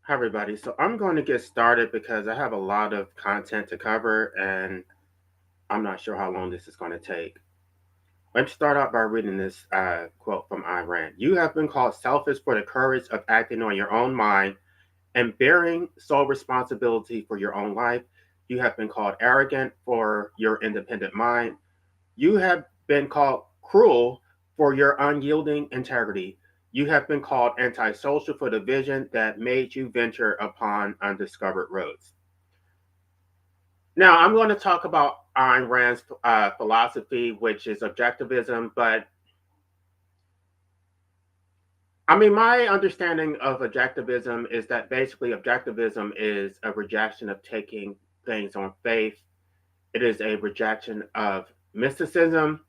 Hi, everybody. So I'm going to get started because I have a lot of content to cover and I'm not sure how long this is going to take. Let's start out by reading this quote from Ayn Rand. You have been called selfish for the courage of acting on your own mind and bearing sole responsibility for your own life. You have been called arrogant for your independent mind. You have been called cruel for your unyielding integrity. You have been called antisocial for the vision that made you venture upon undiscovered roads. Now, I'm going to talk about Ayn Rand's philosophy, which is objectivism. But I mean, my understanding of objectivism is that basically objectivism is a rejection of taking things on faith, it is a rejection of mysticism.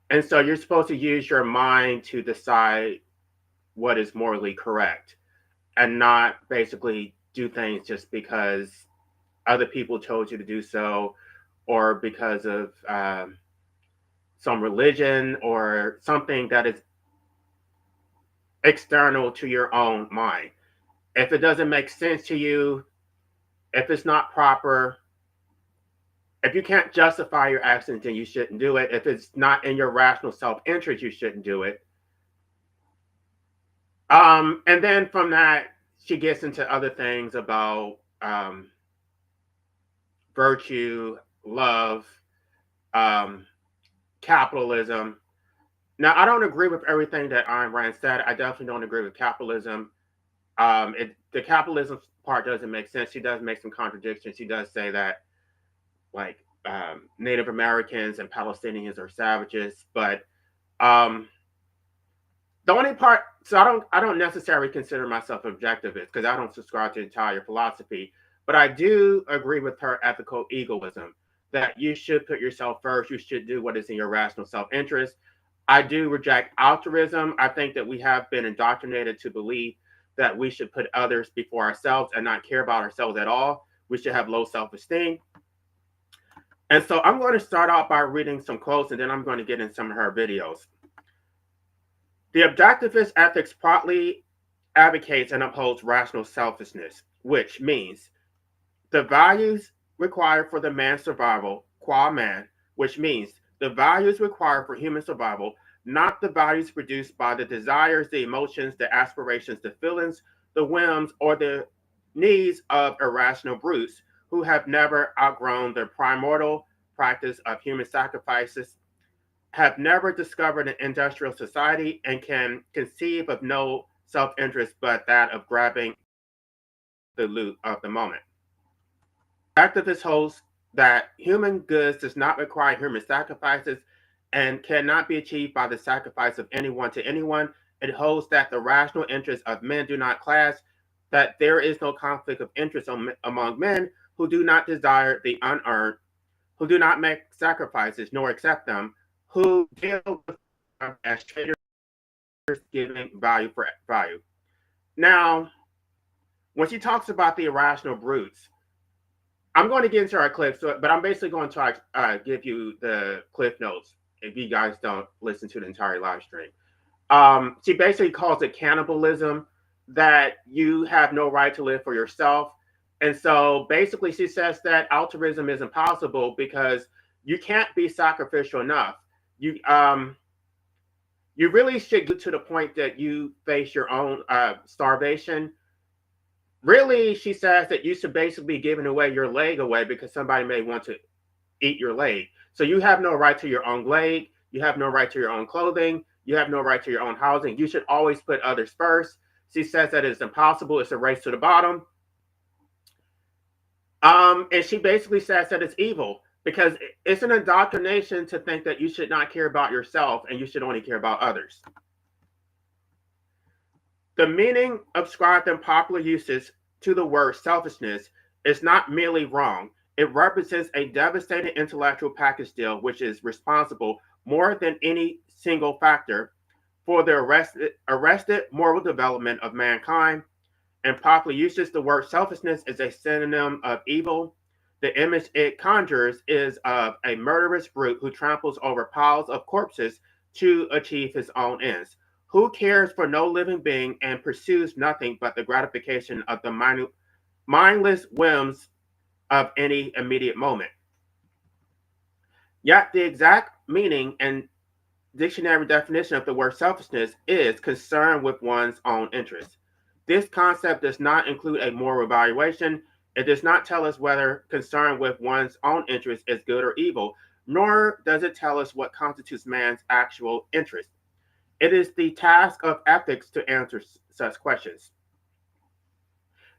And so you're supposed to use your mind to decide what is morally correct and not basically do things just because other people told you to do so or because of some religion or something that is external to your own mind. If it doesn't make sense to you, if it's not proper, if you can't justify your actions, then you shouldn't do it. If it's not in your rational self interest, you shouldn't do it. And then from that, she gets into other things about virtue, love, um, capitalism. Now, I don't agree with everything that Ayn Rand said. I definitely don't agree with capitalism. The capitalism part doesn't make sense. She does make some contradictions. She does say that like Native Americans and Palestinians are savages, but um, the only part. So I don't necessarily consider myself objectivist because I don't subscribe to the entire philosophy, but I do agree with her ethical egoism that you should put yourself first. You should do what is in your rational self interest. I do reject altruism. I think that we have been indoctrinated to believe that we should put others before ourselves and not care about ourselves at all. We should have low self esteem. And so I'm going to start out by reading some quotes and then I'm going to get in some of her videos. The objectivist ethics proudly advocates and upholds rational selfishness, which means the values required for the man's survival, qua man, which means the values required for human survival, not the values produced by the desires, the emotions, the aspirations, the feelings, the whims, or the needs of irrational brutes who have never outgrown the primordial practice of human sacrifices, have never discovered an industrial society, and can conceive of no self interest but that of grabbing the loot of the moment. Activist holds that human goods does not require human sacrifices and cannot be achieved by the sacrifice of anyone to anyone. It holds that the rational interests of men do not clash, that there is no conflict of interest among men who do not desire the unearned, who do not make sacrifices nor accept them, who deal with them as traders giving value for value. Now, when she talks about the irrational brutes, I'm going to get into our clip, but I'm basically going to give you the cliff notes if you guys don't listen to the entire live stream. She basically calls it cannibalism, that you have no right to live for yourself. And so basically, she says that altruism is impossible because you can't be sacrificial enough. You you really should get to the point that you face your own starvation. Really, she says that you should basically be giving away your leg away because somebody may want to eat your leg. So you have no right to your own leg. You have no right to your own clothing. You have no right to your own housing. You should always put others first. She says that it's impossible. It's a race to the bottom. And she basically says that it's evil because it's an indoctrination to think that you should not care about yourself and you should only care about others. The meaning ascribed in popular uses to the word selfishness is not merely wrong. It represents a devastating intellectual package deal which is responsible more than any single factor for the arrested moral development of mankind. In popular usage, the word selfishness is a synonym of evil. The image it conjures is of a murderous brute who tramples over piles of corpses to achieve his own ends, who cares for no living being and pursues nothing but the gratification of the mindless whims of any immediate moment. Yet the exact meaning and dictionary definition of the word selfishness is concern with one's own interests. This concept does not include a moral evaluation. It does not tell us whether concern with one's own interest is good or evil, nor does it tell us what constitutes man's actual interest. It is the task of ethics to answer such questions.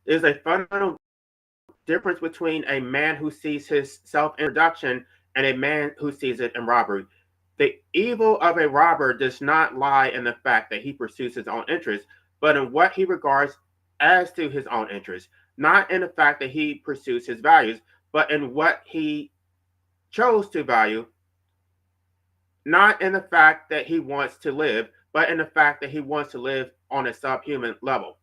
There is a fundamental difference between a man who sees his self in production and a man who sees it in robbery. The evil of a robber does not lie in the fact that he pursues his own interests, but in what he regards as to his own interests, not in the fact that he pursues his values, but in what he chose to value, not in the fact that he wants to live, but in the fact that he wants to live on a subhuman level.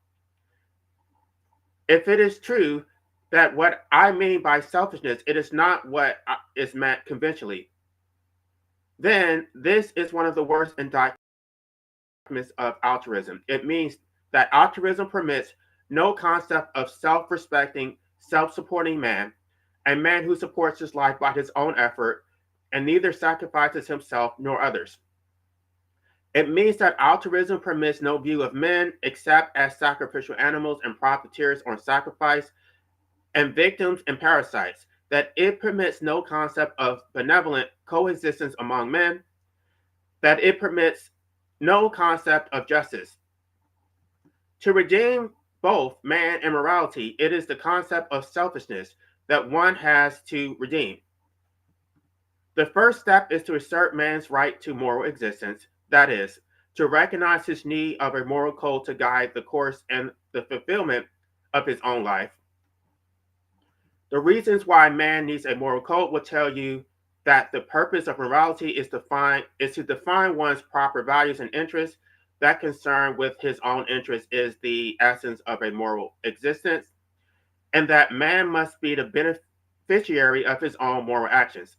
If it is true that what I mean by selfishness, it is not what is meant conventionally, then this is one of the worst indictments of altruism. It means that altruism permits no concept of self-respecting, self-supporting man, a man who supports his life by his own effort and neither sacrifices himself nor others. It means that altruism permits no view of men except as sacrificial animals and profiteers on sacrifice and victims and parasites, that it permits no concept of benevolent coexistence among men, that it permits no concept of justice. To redeem both man and morality, it is the concept of selfishness that one has to redeem. The first step is to assert man's right to moral existence, that is, to recognize his need of a moral code to guide the course and the fulfillment of his own life. The reasons why man needs a moral code will tell you that the purpose of morality is to define one's proper values and interests. That concern with his own interests is the essence of a moral existence, and that man must be the beneficiary of his own moral actions.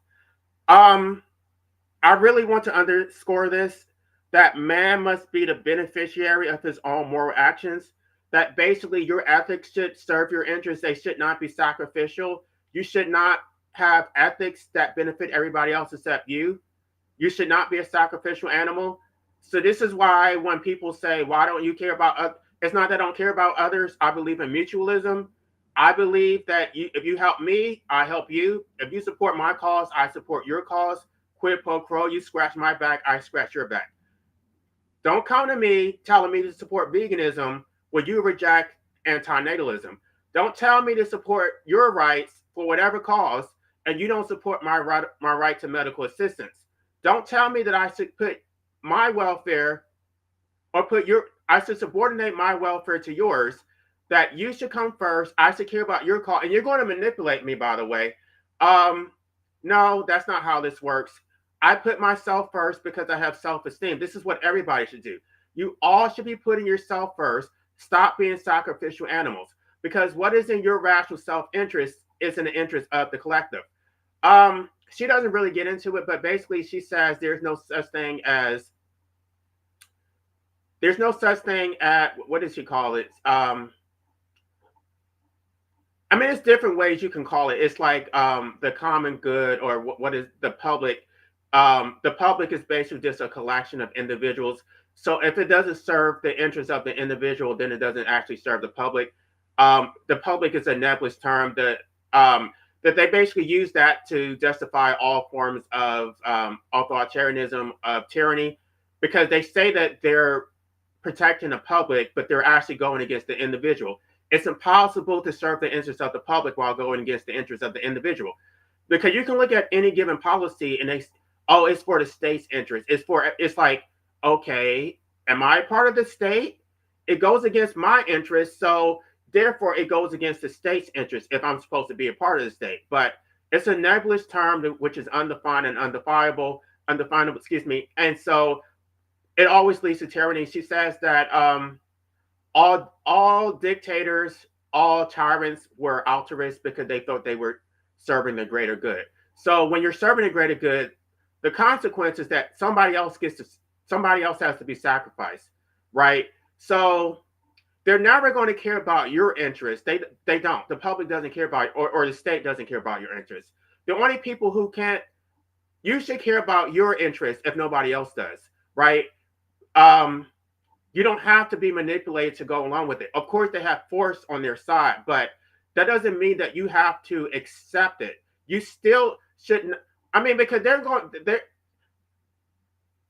I really want to underscore this, that man must be the beneficiary of his own moral actions, that basically your ethics should serve your interests. They should not be sacrificial. You should not have ethics that benefit everybody else except you. You should not be a sacrificial animal. So this is why when people say, why don't you care about it's not that I don't care about others. I believe in mutualism. I believe that if you help me, I help you. If you support my cause, I support your cause. Quid pro quo, you scratch my back, I scratch your back. Don't come to me telling me to support veganism when you reject antinatalism. Don't tell me to support your rights for whatever cause and you don't support my right to medical assistance. Don't tell me that I should put my welfare or I should subordinate my welfare to yours, that you should come first. I should care about your cause. And you're going to manipulate me, by the way. No, that's not how this works. I put myself first because I have self-esteem. This is what everybody should do. You all should be putting yourself first. Stop being sacrificial animals, because what is in your rational self-interest is in the interest of the collective. She doesn't really get into it, but basically she says there's no such thing as what does she call it? I mean, it's different ways you can call it. It's like the common good, or what is the public. The public is basically just a collection of individuals. So if it doesn't serve the interests of the individual, then it doesn't actually serve the public. The public is a nebulous term that they basically use that to justify all forms of authoritarianism, of tyranny, because they say that they're protecting the public, but they're actually going against the individual. It's impossible to serve the interests of the public while going against the interests of the individual, because you can look at any given policy and it's for the state's interest. It's like, okay, am I part of the state? It goes against my interests, so therefore it goes against the state's interest if I'm supposed to be a part of the state. But it's a nebulous term which is undefined and undefinable, and so it always leads to tyranny. She says that all dictators, all tyrants were altruists because they thought they were serving the greater good. So when you're serving the greater good, the consequence is that somebody else has to be sacrificed. right? So they're never going to care about your interests. They don't. The public doesn't care about, or the state doesn't care about your interests. The only people who can't, you should care about your interests if nobody else does, right? Um, you don't have to be manipulated to go along with it. Of course, they have force on their side, but that doesn't mean that you have to accept it. You still shouldn't. I mean, because they're going.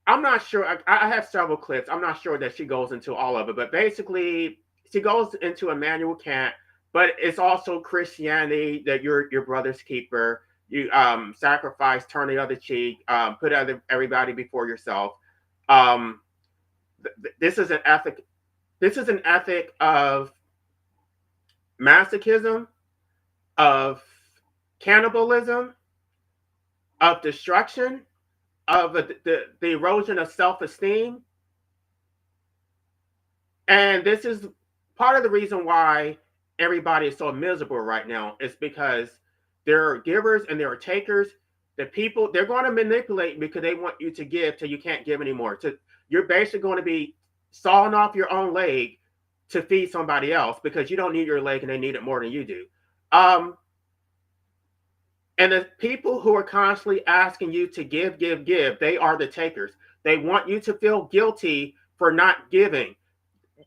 I'm not sure. I have several clips. I'm not sure that she goes into all of it, but basically, she goes into Immanuel Kant, but it's also Christianity that you're your brother's keeper. You sacrifice, turn the other cheek, put everybody before yourself. Um, this is an ethic. This is an ethic of masochism, of cannibalism, of destruction, of the erosion of self-esteem. And this is part of the reason why everybody is so miserable right now. Is because there are givers and there are takers. The people, they're going to manipulate because they want you to give till you can't give anymore. You're basically going to be sawing off your own leg to feed somebody else because you don't need your leg and they need it more than you do. Um, and the people who are constantly asking you to give, they are the takers. They want you to feel guilty for not giving.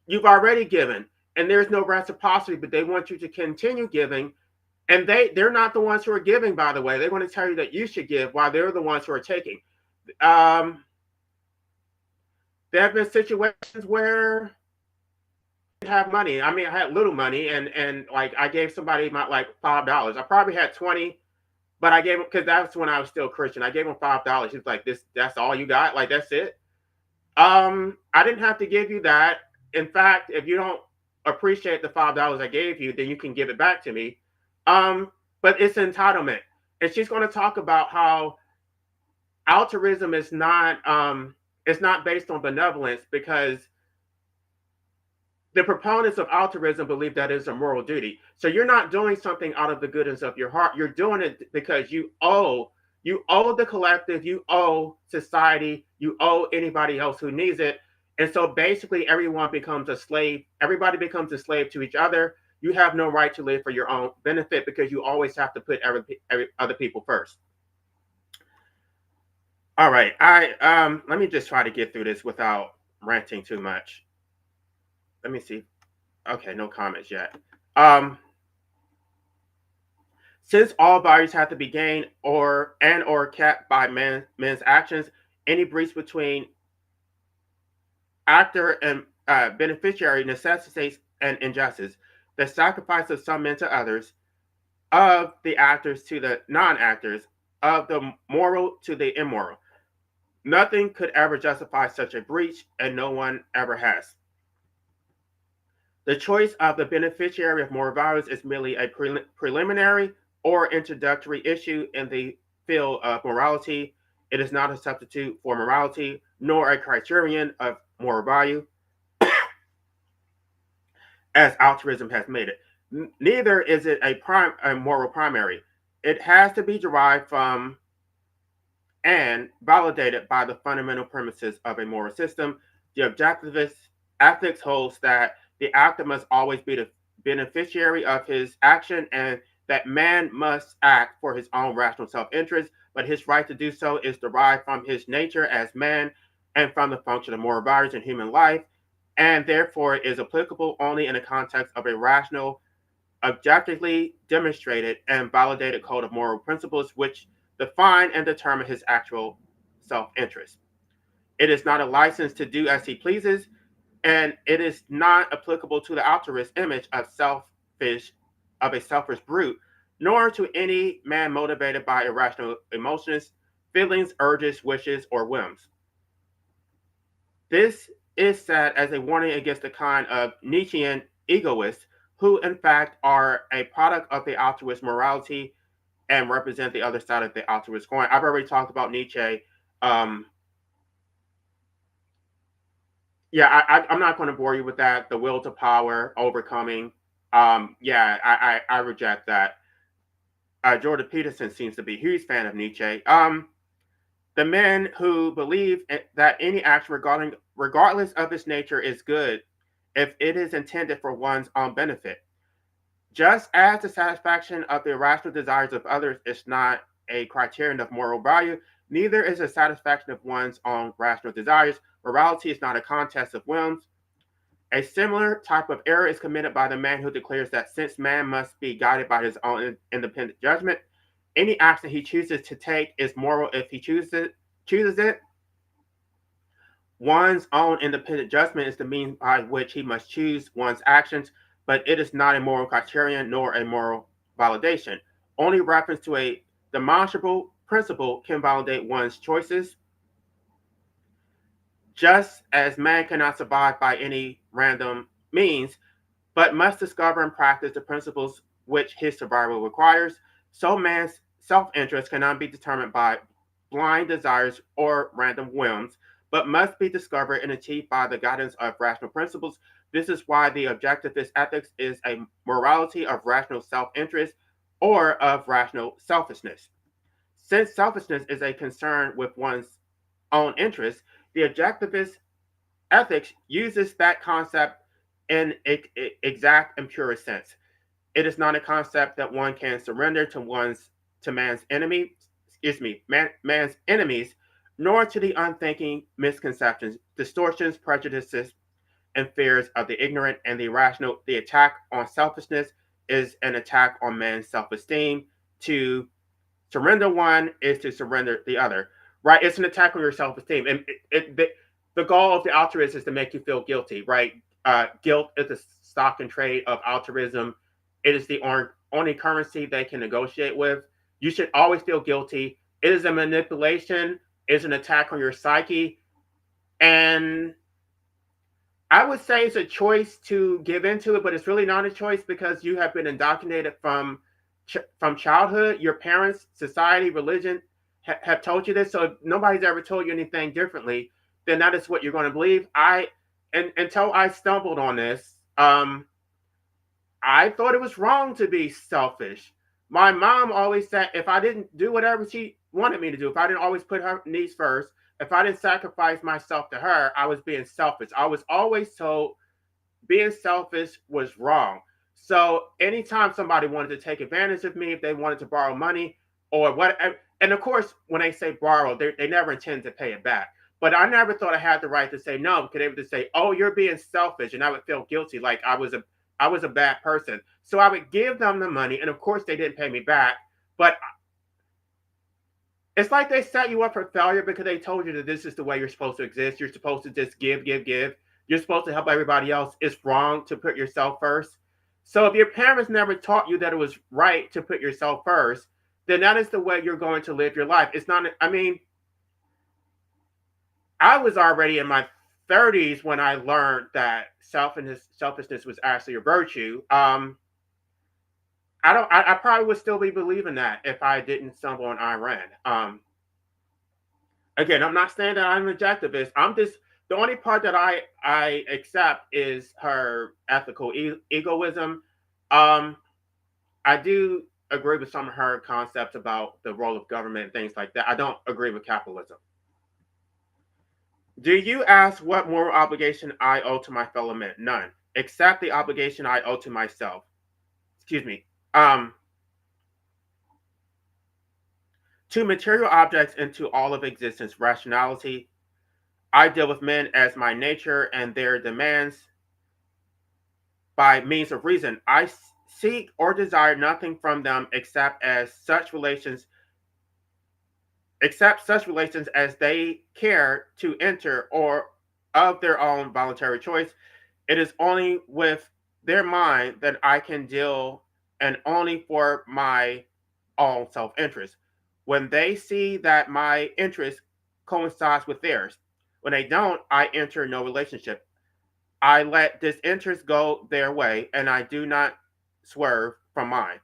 You've already given, and there's no reciprocity, but they want you to continue giving. And they're not the ones who are giving, by the way. They want to tell you that you should give while they're the ones who are taking. Um, there have been situations where I have money. I mean, I had little money, and like I gave somebody my like $5. I probably had 20, but I gave him because that's when I was still Christian. I gave him $5. He's like, "This, that's all you got? Like that's it?" I didn't have to give you that. In fact, if you don't appreciate the $5 I gave you, then you can give it back to me. But it's entitlement, and she's going to talk about how altruism is not it's not based on benevolence because the proponents of altruism believe that is a moral duty. So you're not doing something out of the goodness of your heart. You're doing it because you owe the collective, you owe society, you owe anybody else who needs it. And so basically everyone becomes a slave. Everybody becomes a slave to each other. You have no right to live for your own benefit because you always have to put every other people first. All right. I let me just try to get through this without ranting too much. Let me see. Okay, no comments yet. Um, since all bodies have to be gained or kept by men's actions, any breach between actor and beneficiary necessitates an injustice. The sacrifice of some men to others, of the actors to the non-actors, of the moral to the immoral. Nothing could ever justify such a breach, and no one ever has. The choice of the beneficiary of moral values is merely a preliminary or introductory issue in the field of morality. It is not a substitute for morality, nor a criterion of moral value, as altruism has made it. Neither is it a moral primary. It has to be derived from and validated by the fundamental premises of a moral system. The objectivist ethics holds that the actor must always be the beneficiary of his action and that man must act for his own rational self-interest, but his right to do so is derived from his nature as man and from the function of moral values in human life, and therefore is applicable only in the context of a rational, objectively demonstrated and validated code of moral principles which define and determine his actual self-interest. It is not a license to do as he pleases, and it is not applicable to the altruist image of a selfish brute, nor to any man motivated by irrational emotions, feelings, urges, wishes, or whims. This is said as a warning against the kind of Nietzschean egoists who, in fact, are a product of the altruist morality and represent the other side of the altruist coin. I've already talked about Nietzsche. Um, I'm not going to bore you with that. The will to power, overcoming. I reject that. Jordan Peterson seems to be a huge fan of Nietzsche. The men who believe that any action regardless of its nature is good if it is intended for one's own benefit. Just as the satisfaction of the irrational desires of others is not a criterion of moral value, neither is the satisfaction of one's own rational desires. Morality is not a contest of whims. A similar type of error is committed by the man who declares that since man must be guided by his own independent judgment, any action he chooses to take is moral if he chooses it. One's own independent judgment is the means by which he must choose one's actions, but it is not a moral criterion nor a moral validation. Only reference to a demonstrable principle can validate one's choices, just as man cannot survive by any random means, but must discover and practice the principles which his survival requires. So man's self-interest cannot be determined by blind desires or random whims, but must be discovered and achieved by the guidance of rational principles. This is why the objectivist ethics is a morality of rational self-interest or of rational selfishness. Since selfishness is a concern with one's own interests, the objectivist ethics uses that concept in exact and purest sense. It is not a concept that one can surrender to man's man's enemies, nor to the unthinking misconceptions, distortions, prejudices, and fears of the ignorant and the irrational. The attack on selfishness is an attack on man's self-esteem. To surrender one is to surrender the other, right? It's an attack on your self-esteem, and the goal of the altruist is to make you feel guilty, right? Guilt is the stock and trade of altruism. It is the only currency they can negotiate with. You should always feel guilty. It is a manipulation. It's an attack on your psyche, and I would say it's a choice to give into it, but it's really not a choice because you have been indoctrinated from childhood. Your parents, society, religion have told you this. So if nobody's ever told you anything differently, then that is what you're going to believe. Until I stumbled on this, I thought it was wrong to be selfish. My mom always said if I didn't do whatever she wanted me to do, if I didn't always put her needs first, if I didn't sacrifice myself to her, I was being selfish. I was always told being selfish was wrong. So anytime somebody wanted to take advantage of me, if they wanted to borrow money or what, and of course, when they say borrow, they never intend to pay it back. But I never thought I had the right to say no, because they would just say, "Oh, you're being selfish," and I would feel guilty, like I was a bad person. So I would give them the money, and of course, they didn't pay me back. But it's like they set you up for failure because they told you that this is the way you're supposed to exist. You're supposed to just give, give, give. You're supposed to help everybody else. It's wrong to put yourself first. So if your parents never taught you that it was right to put yourself first, then that is the way you're going to live your life. It's not, I mean, I was already in my 30s when I learned that selfishness was actually a virtue. I probably would still be believing that if I didn't stumble on Iran. Again, I'm not saying that I'm an objectivist. I'm just the only part that I accept is her ethical egoism. Um, I do agree with some of her concepts about the role of government and things like that. I don't agree with capitalism. Do you ask what moral obligation I owe to my fellow men? None, except the obligation I owe to myself. Excuse me. To material objects and to all of existence, rationality. I deal with men as my nature and their demands by means of reason. I seek or desire nothing from them except such relations as they care to enter or of their own voluntary choice. It is only with their mind that I can deal and only for my own self-interest. When they see that my interest coincides with theirs, when they don't, I enter no relationship. I let disinterest go their way, and I do not swerve from mine.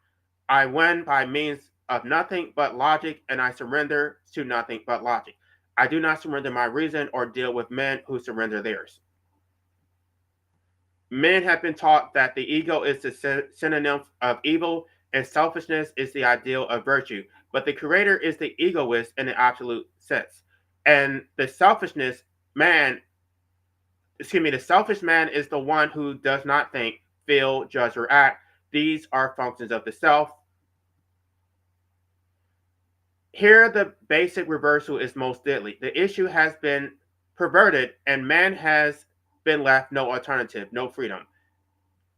I win by means of nothing but logic, and I surrender to nothing but logic. I do not surrender my reason or deal with men who surrender theirs. Men have been taught that the ego is the synonym of evil, and selfishness is the ideal of virtue. But the creator is the egoist in the absolute sense. And the selfishness man, the selfish man is the one who does not think, feel, judge, or act. These are functions of the self. Here, the basic reversal is most deadly. The issue has been perverted, and man has been left no alternative, no freedom.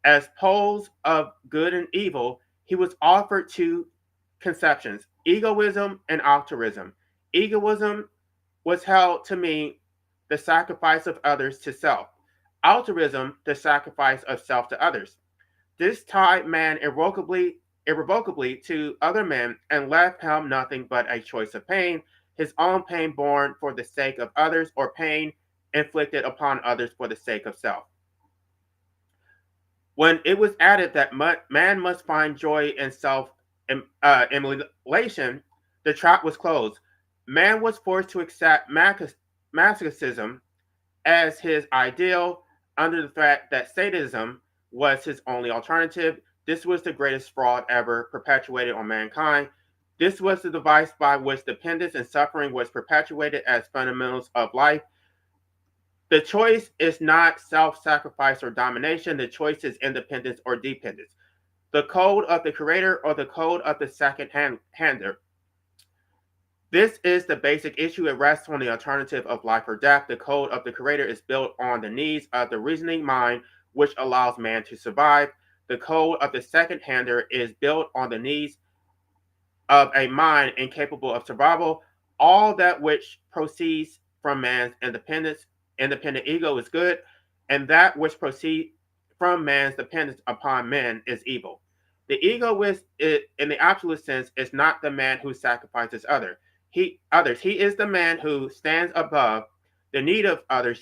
As poles of good and evil, he was offered two conceptions: egoism and altruism. Egoism was held to mean the sacrifice of others to self, altruism, the sacrifice of self to others. This tied man irrevocably to other men and left him nothing but a choice of pain, his own pain borne for the sake of others, or pain inflicted upon others for the sake of self. When it was added that man must find joy in self immolation, the trap was closed. Man was forced to accept masochism as his ideal under the threat that sadism was his only alternative. This was the greatest fraud ever perpetuated on mankind. This was the device by which dependence and suffering was perpetuated as fundamentals of life. The choice is not self-sacrifice or domination. The choice is independence or dependence. The code of the creator or the code of the second-hander. This is the basic issue. It rests on the alternative of life or death. The code of the creator is built on the needs of the reasoning mind, which allows man to survive. The code of the second-hander is built on the needs of a mind incapable of survival. All that which proceeds from man's independent ego is good, and that which proceeds from man's dependence upon men is evil. The egoist, in the absolute sense, is not the man who sacrifices others. He is the man who stands above the need of others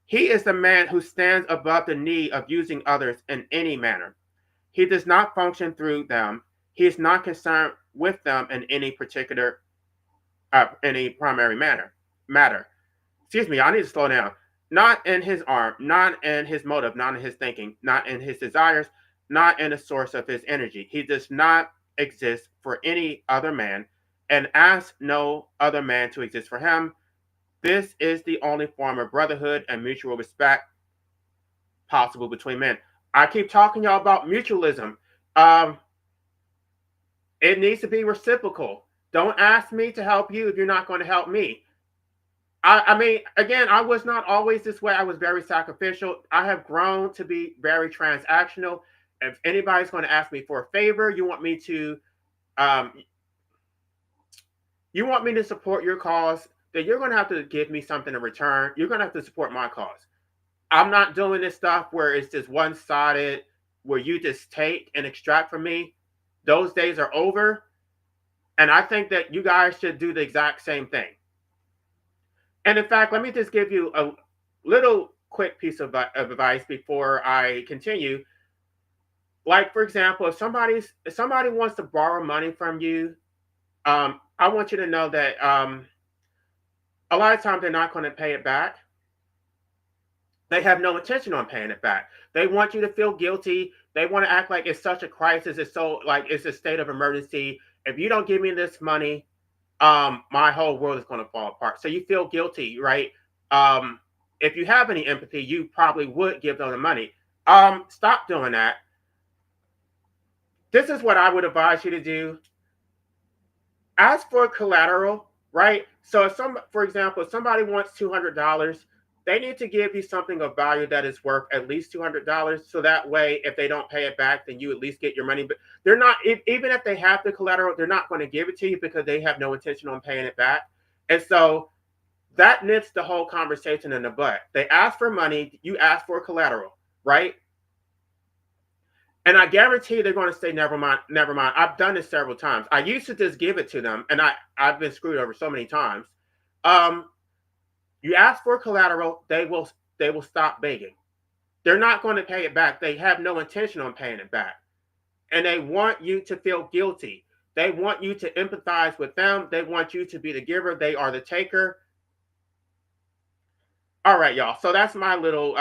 he is the man who stands above the need of using others in any manner. He does not function through them. He is not concerned with them in any any primary matter. I need to slow down. Not in his arm, not in his motive, not in his thinking, not in his desires, not in the source of his energy. He does not exist for any other man and asks no other man to exist for him. This is the only form of brotherhood and mutual respect possible between men. I keep talking y'all about mutualism. It needs to be reciprocal. Don't ask me to help you if you're not going to help me. I mean, again, I was not always this way. I was very sacrificial. I have grown to be very transactional. If anybody's going to ask me for a favor, you want me to support your cause, then you're going to have to give me something in return. You're going to have to support my cause. I'm not doing this stuff where it's just one-sided, where you just take and extract from me. Those days are over. And I think that you guys should do the exact same thing. And in fact, let me just give you a little quick piece of advice before I continue. Like, for example, if somebody wants to borrow money from you, I want you to know that a lot of times they're not going to pay it back. They have no intention on paying it back. They want you to feel guilty. They want to act like it's such a crisis. It's a state of emergency. If you don't give me this money, my whole world is going to fall apart. So you feel guilty, right? If you have any empathy, you probably would give them the money. Stop doing that. This is what I would advise you to do. Ask for collateral, right? So for example, if somebody wants $200, they need to give you something of value that is worth at least $200. So that way, if they don't pay it back, then you at least get your money. But they're not, even if they have the collateral, they're not going to give it to you because they have no intention on paying it back. And so that nips the whole conversation in the butt. They ask for money, you ask for collateral, right? And I guarantee they're going to say, never mind, never mind. I've done this several times. I used to just give it to them, and I've been screwed over so many times. You ask for collateral, they will stop begging. They're not going to pay it back. They have no intention on paying it back. And they want you to feel guilty. They want you to empathize with them. They want you to be the giver. They are the taker. All right, y'all. So that's my little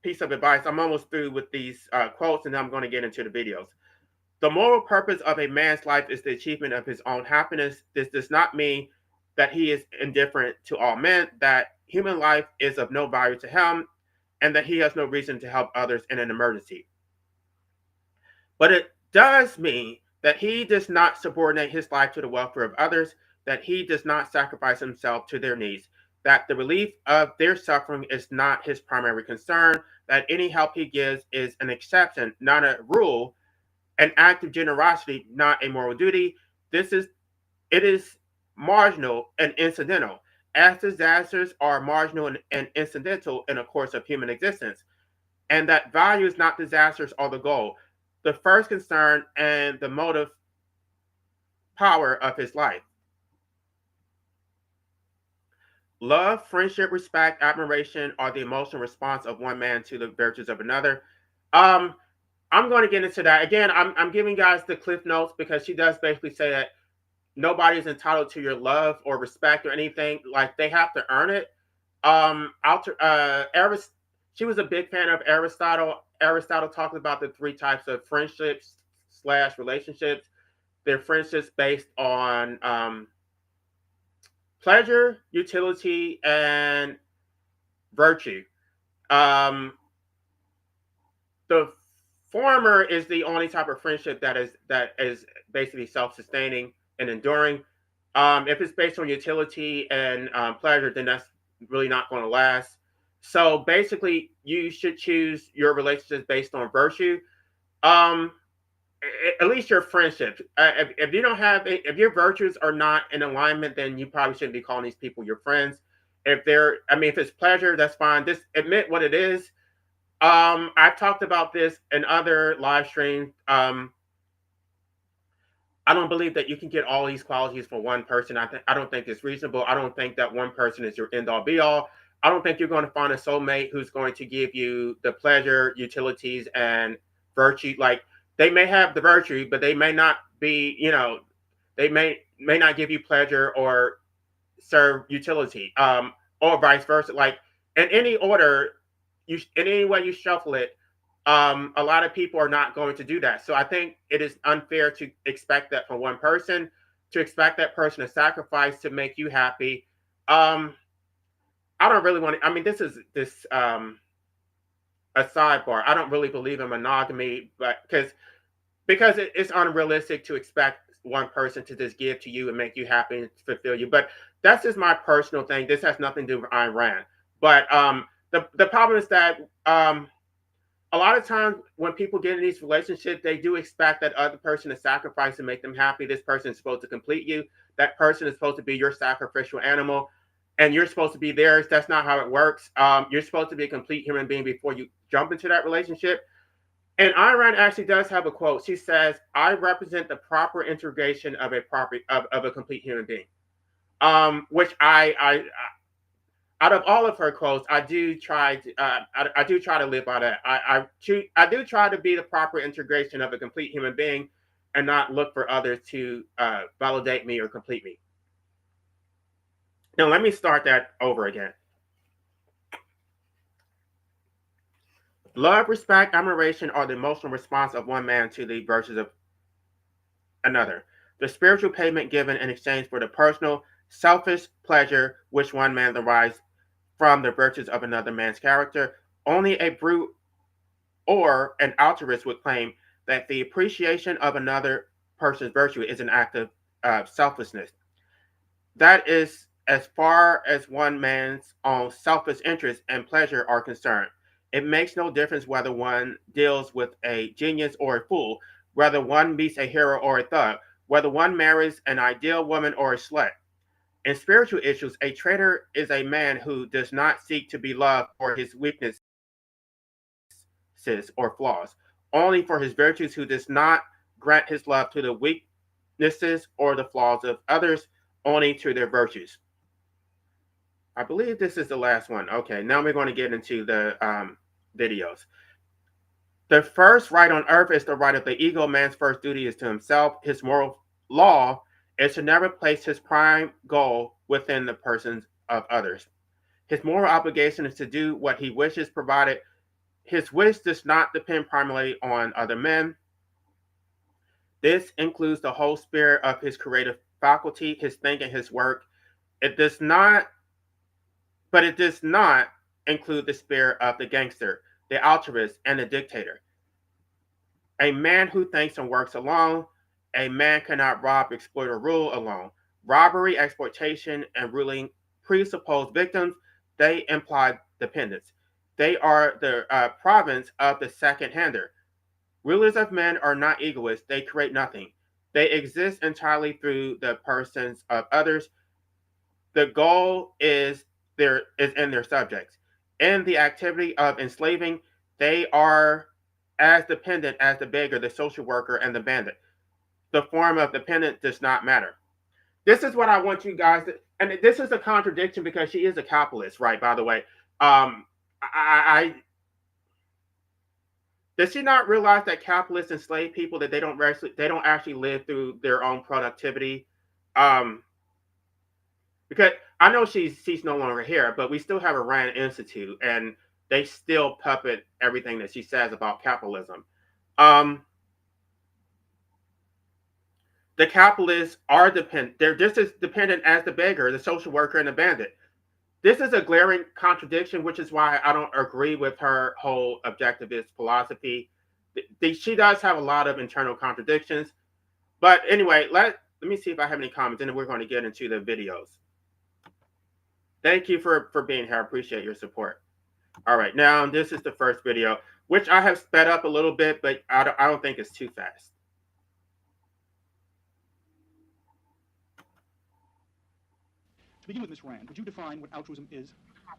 piece of advice. I'm almost through with these quotes, and then I'm going to get into the videos. The moral purpose of a man's life is the achievement of his own happiness. This does not mean that he is indifferent to all men, that human life is of no value to him, and that he has no reason to help others in an emergency. But it does mean that he does not subordinate his life to the welfare of others, that he does not sacrifice himself to their needs, that the relief of their suffering is not his primary concern, that any help he gives is an exception, not a rule, an act of generosity, not a moral duty. It is marginal and incidental, as disasters are marginal and incidental in a course of human existence, and that value is not disasters or the goal, the first concern and the motive power of his life. Love, friendship, respect, admiration are the emotional response of one man to the virtues of another. Um, I'm going to get into that again. I'm giving guys the cliff notes because she does basically say that nobody's entitled to your love or respect or anything. Like they have to earn it. She was a big fan of Aristotle. Aristotle talked about the three types of friendships slash relationships. They're friendships based on pleasure, utility, and virtue. Um, the former is the only type of friendship that is basically self-sustaining and enduring. If it's based on utility and pleasure, then that's really not going to last. So basically, you should choose your relationships based on virtue. Um, at least your friendships. If you don't have, if your virtues are not in alignment, then you probably shouldn't be calling these people your friends. If it's pleasure, that's fine. Just admit what it is. I've talked about this in other live streams. I don't believe that you can get all these qualities from one person. I don't think it's reasonable. I don't think that one person is your end all be all. I don't think you're going to find a soulmate who's going to give you the pleasure, utilities, and virtue. Like they may have the virtue, but they may not be. They may not give you pleasure or serve utility, or vice versa. Like in any order, in any way you shuffle it, a lot of people are not going to do that. So I think it is unfair to expect that from one person, to expect that person to sacrifice to make you happy. Um, I don't really want to. I mean, this is this a sidebar. I don't really believe in monogamy, but because it's unrealistic to expect one person to just give to you and make you happy and fulfill you. But that's just my personal thing. This has nothing to do with Ayn Rand. But the problem is that a lot of times when people get in these relationships, they do expect that other person to sacrifice and make them happy. This person is supposed to complete you. That person is supposed to be your sacrificial animal, and you're supposed to be theirs. That's not how it works. You're supposed to be a complete human being before you jump into that relationship. And Ayn Rand actually does have a quote. She says, "I represent the proper integration of a complete human being." Which I out of all of her quotes, I do try to live by that. I do try to be the proper integration of a complete human being, and not look for others to validate me or complete me. Now let me start that over again. Love, respect, admiration are the emotional response of one man to the virtues of another. The spiritual payment given in exchange for the personal, selfish pleasure which one man derives from the virtues of another man's character. Only a brute or an altruist would claim that the appreciation of another person's virtue is an act of selflessness. That is as far as one man's own selfish interest and pleasure are concerned. It makes no difference whether one deals with a genius or a fool, whether one meets a hero or a thug, whether one marries an ideal woman or a slut. In spiritual issues, a traitor is a man who does not seek to be loved for his weaknesses or flaws, only for his virtues, who does not grant his love to the weaknesses or the flaws of others, only to their virtues. I believe this is the last one. Okay, now we're going to get into the videos. The first right on earth is the right of the ego. Man's first duty is to himself. His moral law is to never place his prime goal within the persons of others. His moral obligation is to do what he wishes, provided His wish does not depend primarily on other men. This includes the whole spirit of his creative faculty, his thinking, his work. It does not, but it does not include the spirit of the gangster, the altruist, and the dictator. A man who thinks and works alone, a man cannot rob, exploit, or rule alone. Robbery, exploitation, and ruling presuppose victims. They imply dependence. They are the province of the second-hander. Rulers of men are not egoists. They create nothing. They exist entirely through the persons of others. The goal is in their subjects. In the activity of enslaving, they are as dependent as the beggar, the social worker, and the bandit. The form of dependence does not matter. This is what I want you guys to, and this is a contradiction because she is a capitalist, right? By the way, does she not realize that capitalists enslave people, that they don't actually live through their own productivity? Because I know she's no longer here, but we still have a Rand Institute, and they still puppet everything that she says about capitalism. The capitalists are dependent. They're just as dependent as the beggar, the social worker, and the bandit. This is a glaring contradiction, which is why I don't agree with her whole objectivist philosophy. She does have a lot of internal contradictions. But anyway, let me see if I have any comments, and then we're going to get into the videos. Thank you for being here. I appreciate your support. All right, now this is the first video, which I have sped up a little bit, but I don't think it's too fast. To begin with, Ms. Rand, would you define what altruism is?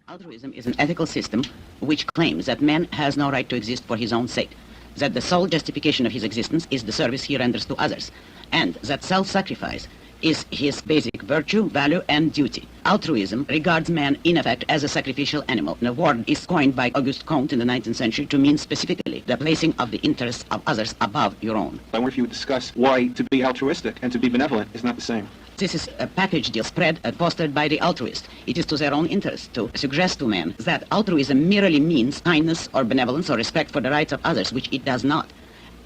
Altruism is an ethical system which claims that man has no right to exist for his own sake, that the sole justification of his existence is the service he renders to others, and that self-sacrifice is his basic virtue, value, and duty. Altruism regards man, in effect, as a sacrificial animal. The word is coined by Auguste Comte in the 19th century to mean specifically the placing of the interests of others above your own. I wonder if you would discuss why to be altruistic and to be benevolent is not the same. This is a package deal spread fostered by the altruist. It is to their own interest to suggest to men that altruism merely means kindness or benevolence or respect for the rights of others, which it does not.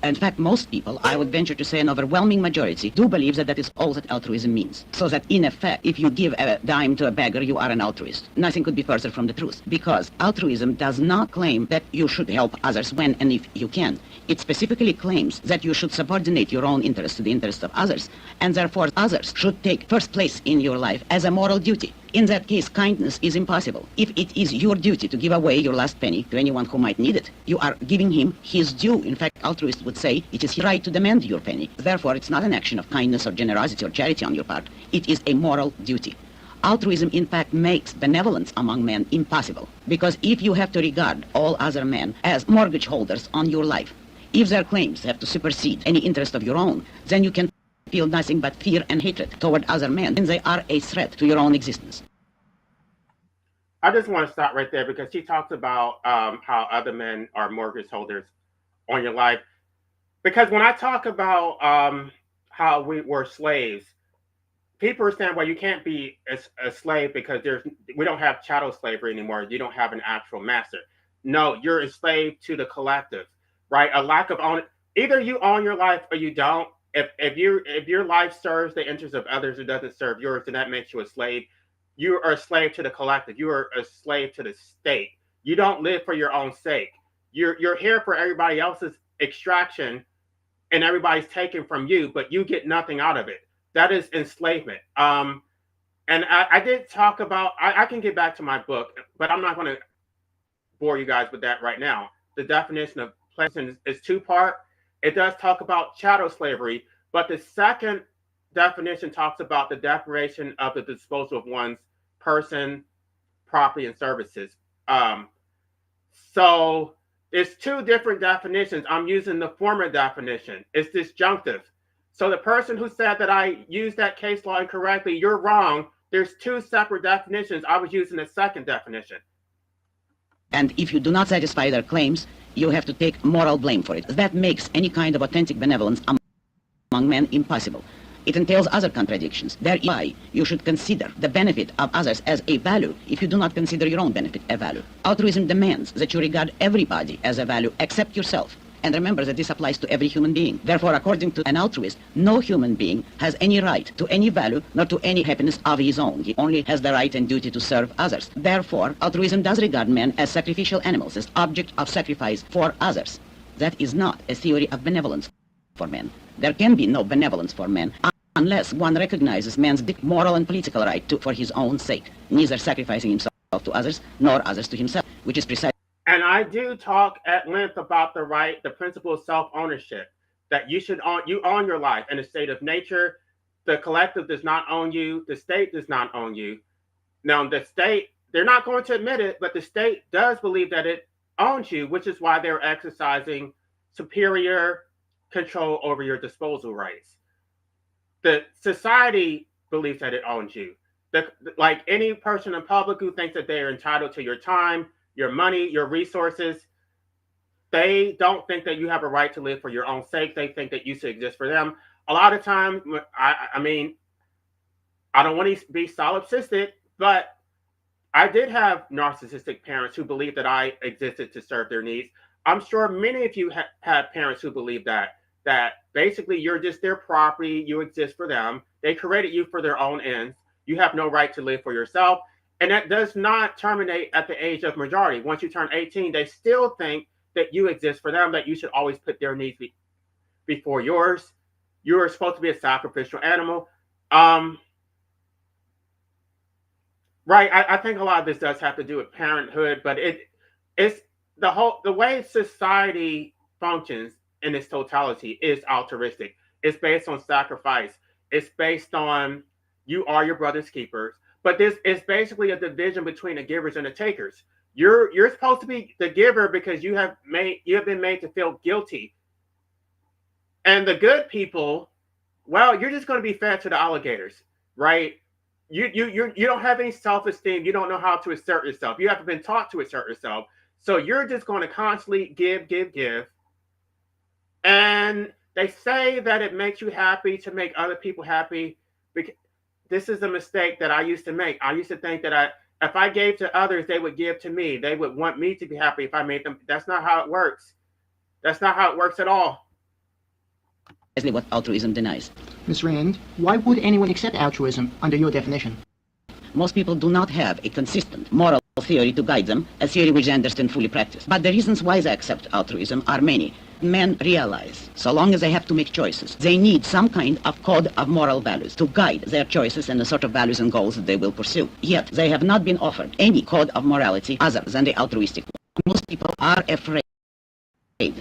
In fact, most people, I would venture to say an overwhelming majority, do believe that that is all that altruism means. So that, in effect, if you give a dime to a beggar, you are an altruist. Nothing could be further from the truth. Because altruism does not claim that you should help others when and if you can. It specifically claims that you should subordinate your own interests to the interests of others, and therefore others should take first place in your life as a moral duty. In that case, kindness is impossible. If it is your duty to give away your last penny to anyone who might need it, you are giving him his due. In fact, altruists would say it is his right to demand your penny. Therefore, it's not an action of kindness or generosity or charity on your part. It is a moral duty. Altruism, in fact, makes benevolence among men impossible. Because if you have to regard all other men as mortgage holders on your life, if their claims have to supersede any interest of your own, then you can feel nothing but fear and hatred toward other men, and they are a threat to your own existence. I just want to stop right there because she talks about how other men are mortgage holders on your life. Because when I talk about how we were slaves, people are saying, well, you can't be a slave because we don't have chattel slavery anymore. You don't have an actual master. No, you're a slave to the collective, right? A lack of own. Either you own your life or you don't. If your life serves the interests of others, it doesn't serve yours, then that makes you a slave. You are a slave to the collective. You are a slave to the state. You don't live for your own sake. You're here for everybody else's extraction, and everybody's taken from you, but you get nothing out of it. That is enslavement. And I did talk about. I can get back to my book, but I'm not going to bore you guys with that right now. The definition of pleasure is two-part. It does talk about chattel slavery, but the second definition talks about the deprivation of the disposal of one's person, property, and services. So it's two different definitions. I'm using the former definition. It's disjunctive. So the person who said that I used that case law incorrectly, you're wrong. There's two separate definitions. I was using the second definition. And if you do not satisfy their claims, you have to take moral blame for it. That makes any kind of authentic benevolence among men impossible. It entails other contradictions. That is why you should consider the benefit of others as a value if you do not consider your own benefit a value. Altruism demands that you regard everybody as a value except yourself. And remember that this applies to every human being. Therefore, according to an altruist, no human being has any right to any value nor to any happiness of his own. He only has the right and duty to serve others. Therefore, altruism does regard men as sacrificial animals, as objects of sacrifice for others. That is not a theory of benevolence for men. There can be no benevolence for men unless one recognizes man's moral and political right to, for his own sake, neither sacrificing himself to others nor others to himself, which is precisely. And I do talk at length about the principle of self-ownership, that you own your life in a state of nature. The collective does not own you. The state does not own you. Now, the state, they're not going to admit it, but the state does believe that it owns you, which is why they're exercising superior control over your disposal rights. The society believes that it owns you. Like any person in public who thinks that they are entitled to your time, your money, your resources, they don't think that you have a right to live for your own sake. They think that you should exist for them. A lot of times, I mean, I don't want to be solipsistic, but I did have narcissistic parents who believed that I existed to serve their needs. I'm sure many of you have parents who believe that basically you're just their property, you exist for them. They created you for their own ends. You have no right to live for yourself. And that does not terminate at the age of majority. Once you turn 18, they still think that you exist for them, that you should always put their needs before yours. You're supposed to be a sacrificial animal. Right. I think a lot of this does have to do with parenthood, but it's the way society functions in its totality is altruistic. It's based on sacrifice. It's based on you are your brother's keepers. But this is basically a division between the givers and the takers. You're supposed to be the giver because you have been made to feel guilty. And the good people, well, you're just going to be fed to the alligators, right? You don't have any self-esteem. You don't know how to assert yourself. You haven't been taught to assert yourself. So you're just going to constantly give. And they say that it makes you happy to make other people happy. This is a mistake that I used to make. I used to think that if I gave to others, they would give to me. They would want me to be happy if I made them. That's not how it works. That's not how it works at all. Precisely what altruism denies. Ms. Rand, why would anyone accept altruism under your definition? Most people do not have a consistent moral theory to guide them, a theory which they understand fully practiced. But the reasons why they accept altruism are many. Men realize, so long as they have to make choices, they need some kind of code of moral values to guide their choices and the sort of values and goals that they will pursue. Yet, they have not been offered any code of morality other than the altruistic one. Most people are afraid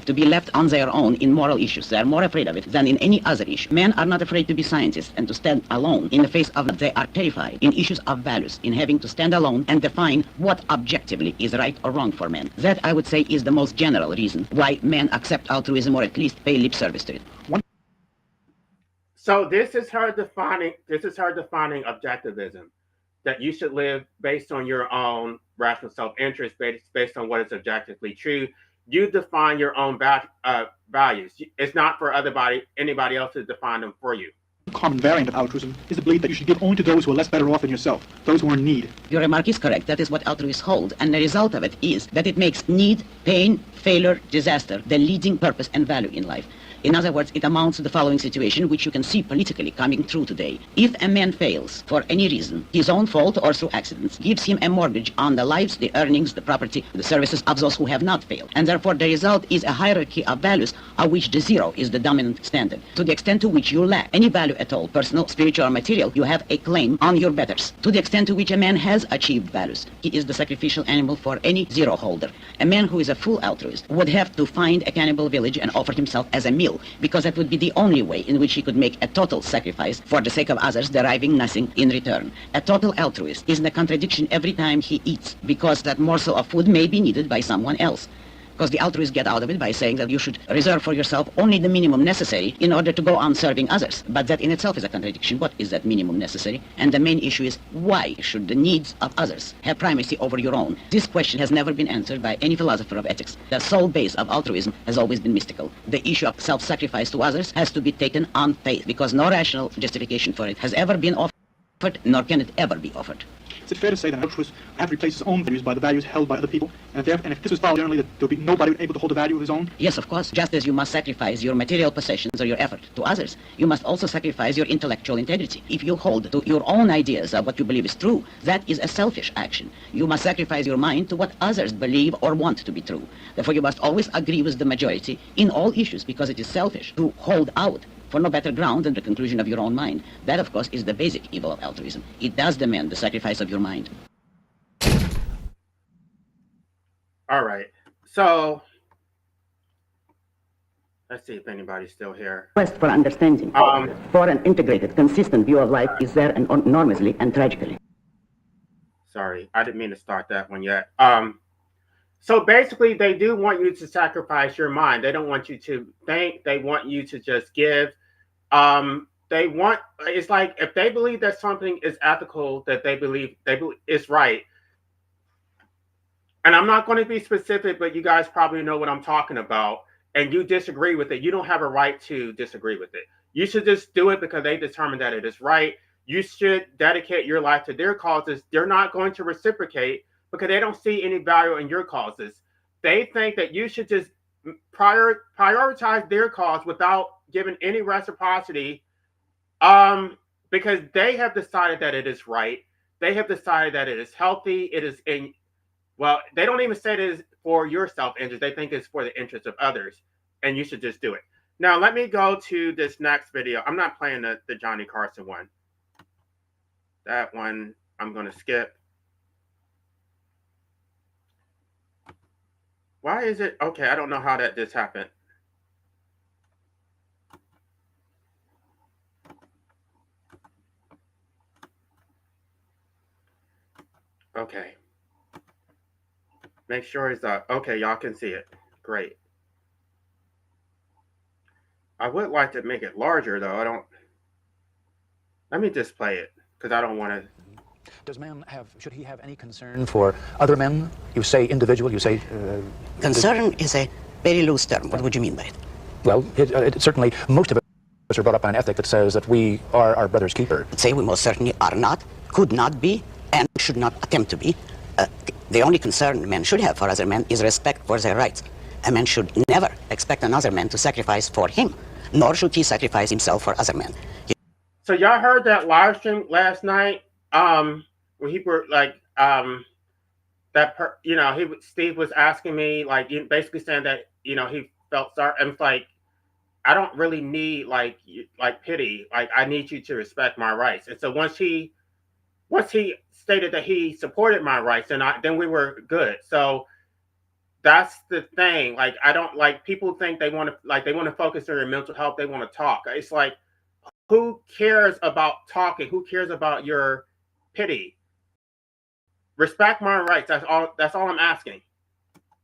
to be left on their own in moral issues. They are more afraid of it than in any other issue. Men are not afraid to be scientists and to stand alone in the face of it. They are terrified in issues of values, in having to stand alone and define what objectively is right or wrong for men. That, I would say, is the most general reason why men accept altruism or at least pay lip service to it. So this is her defining objectivism, that you should live based on your own rational self-interest, based on what is objectively true. You define your own values. It's not for anybody else to define them for you. A common variant of altruism is the belief that you should give only to those who are less better off than yourself, those who are in need. Your remark is correct. That is what altruists hold. And the result of it is that it makes need, pain, failure, disaster the leading purpose and value in life. In other words, it amounts to the following situation, which you can see politically coming true today. If a man fails for any reason, his own fault or through accidents, gives him a mortgage on the lives, the earnings, the property, the services of those who have not failed. And therefore, the result is a hierarchy of values, of which the zero is the dominant standard. To the extent to which you lack any value at all, personal, spiritual, or material, you have a claim on your betters. To the extent to which a man has achieved values, he is the sacrificial animal for any zero holder. A man who is a full altruist would have to find a cannibal village and offer himself as a meal, because that would be the only way in which he could make a total sacrifice for the sake of others, deriving nothing in return. A total altruist is in a contradiction every time he eats, because that morsel of food may be needed by someone else. Because the altruists get out of it by saying that you should reserve for yourself only the minimum necessary in order to go on serving others. But that in itself is a contradiction. What is that minimum necessary? And the main issue is, why should the needs of others have primacy over your own? This question has never been answered by any philosopher of ethics. The sole base of altruism has always been mystical. The issue of self-sacrifice to others has to be taken on faith, because no rational justification for it has ever been offered, nor can it ever be offered. Is it fair to say that an altruist would have to replace his own values by the values held by other people? And if this was followed generally, that there would be nobody able to hold the value of his own? Yes, of course. Just as you must sacrifice your material possessions or your effort to others, you must also sacrifice your intellectual integrity. If you hold to your own ideas of what you believe is true, that is a selfish action. You must sacrifice your mind to what others believe or want to be true. Therefore, you must always agree with the majority in all issues, because it is selfish to hold out for no better ground than the conclusion of your own mind. That, of course, is the basic evil of altruism. It does demand the sacrifice of your mind. All right. So let's see if anybody's still here. Quest for understanding, for an integrated, consistent view of life is there enormously and tragically. Sorry, I didn't mean to start that one yet. So basically, they do want you to sacrifice your mind. They don't want you to think. They want you to just give. It's like if they believe that something is ethical, that they believe is right. And I'm not going to be specific, but you guys probably know what I'm talking about. And you disagree with it. You don't have a right to disagree with it. You should just do it because they determine that it is right. You should dedicate your life to their causes. They're not going to reciprocate because they don't see any value in your causes. They think that you should just prioritize their cause without giving any reciprocity, because they have decided that it is right. They have decided that it is healthy. It is they don't even say it is for your self-interest. They think it's for the interest of others, and you should just do it. Now, let me go to this next video. I'm not playing the Johnny Carson one. That one I'm going to skip. Why is it? Okay, I don't know how this happened. Okay. Make sure it's okay, y'all can see it. Great. I would like to make it larger, though. Let me just play it, because I don't want to. Does man should he have any concern for other men? You say individual, you say... Concern is a very loose term. What would you mean by it? Well, certainly, most of us are brought up by an ethic that says that we are our brother's keeper. I'd say we most certainly are not, could not be, and should not attempt to be. The only concern men should have for other men is respect for their rights. A man should never expect another man to sacrifice for him, nor should he sacrifice himself for other men. So y'all heard that live stream last night? Where he were like, Steve was asking me, like, basically saying that, he felt sorry. And it's like, I don't really need like pity. Like, I need you to respect my rights. And so once he stated that he supported my rights, then we were good. So that's the thing. Like, I don't like people think they want to focus on your mental health. They want to talk. It's like, who cares about talking? Who cares about your pity? Respect my rights. That's all I'm asking.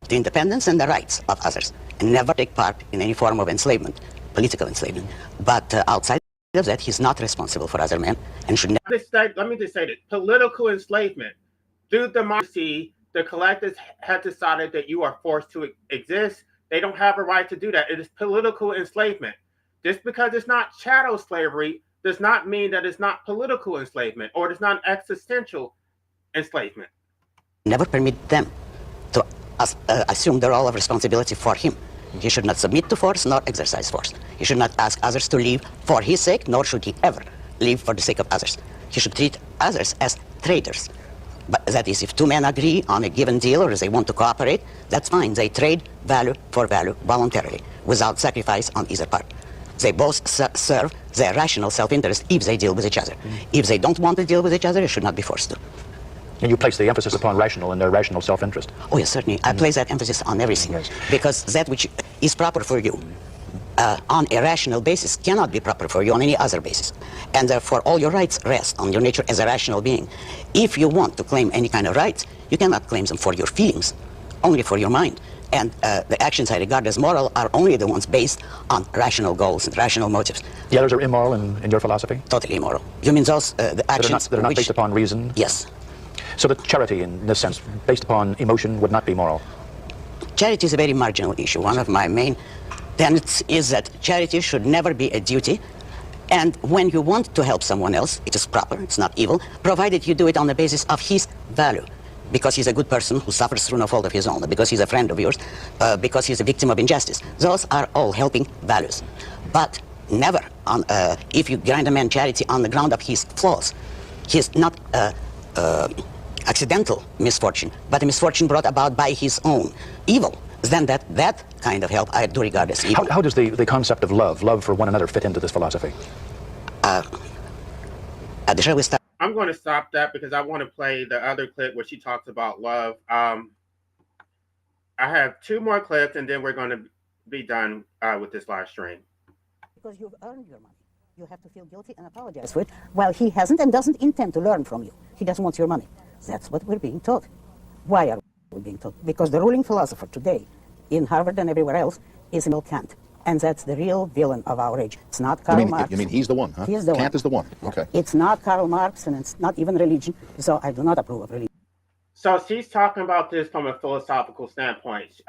The independence and the rights of others, and never take part in any form of enslavement, political enslavement. But outside of that, he's not responsible for other men and should never. Let me just say this: political enslavement. Through democracy, the collectors have decided that you are forced to exist. They don't have a right to do that. It is political enslavement. Just because it's not chattel slavery does not mean that it's not political enslavement or it's not existential enslavement. Never permit them to assume the role of responsibility for him. He should not submit to force nor exercise force. He should not ask others to leave for his sake, nor should he ever leave for the sake of others. He should treat others as traders. But that is, if two men agree on a given deal or they want to cooperate, that's fine. They trade value for value voluntarily, without sacrifice on either part. They both serve their rational self-interest if they deal with each other. If they don't want to deal with each other, they should not be forced to. And you place the emphasis upon rational and their rational self-interest. Oh, yes, certainly. I place that emphasis on everything. Yes. Because that which is proper for you on a rational basis cannot be proper for you on any other basis. And therefore, all your rights rest on your nature as a rational being. If you want to claim any kind of rights, you cannot claim them for your feelings, only for your mind. And the actions I regard as moral are only the ones based on rational goals and rational motives. The others are immoral in your philosophy? Totally immoral. You mean those, the actions that are not which, based upon reason? Yes. So that charity, in this sense, based upon emotion, would not be moral? Charity is a very marginal issue. One of my main tenets is that charity should never be a duty. And when you want to help someone else, it is proper, it's not evil, provided you do it on the basis of his value. Because he's a good person who suffers through no fault of his own, because he's a friend of yours, because he's a victim of injustice. Those are all helping values. But never, if you grant a man charity on the ground of his flaws, his not accidental misfortune, but a misfortune brought about by his own evil, then that kind of help I do regard as evil. How does the concept of love for one another, fit into this philosophy? Shall we start? I'm going to stop that because I want to play the other clip where she talks about love. I have 2 more clips, and then we're going to be done with this live stream. Because you've earned your money. You have to feel guilty and apologize for it, while he hasn't and doesn't intend to learn from you. He just wants your money. That's what we're being taught. Why are we being taught? Because the ruling philosopher today, in Harvard and everywhere else, is Immanuel Kant. And that's the real villain of our age. It's not Karl Marx. You mean he's the one, huh? He is the one. Kant is the one. Okay. It's not Karl Marx, and it's not even religion. So I do not approve of religion. So she's talking about this from a philosophical standpoint.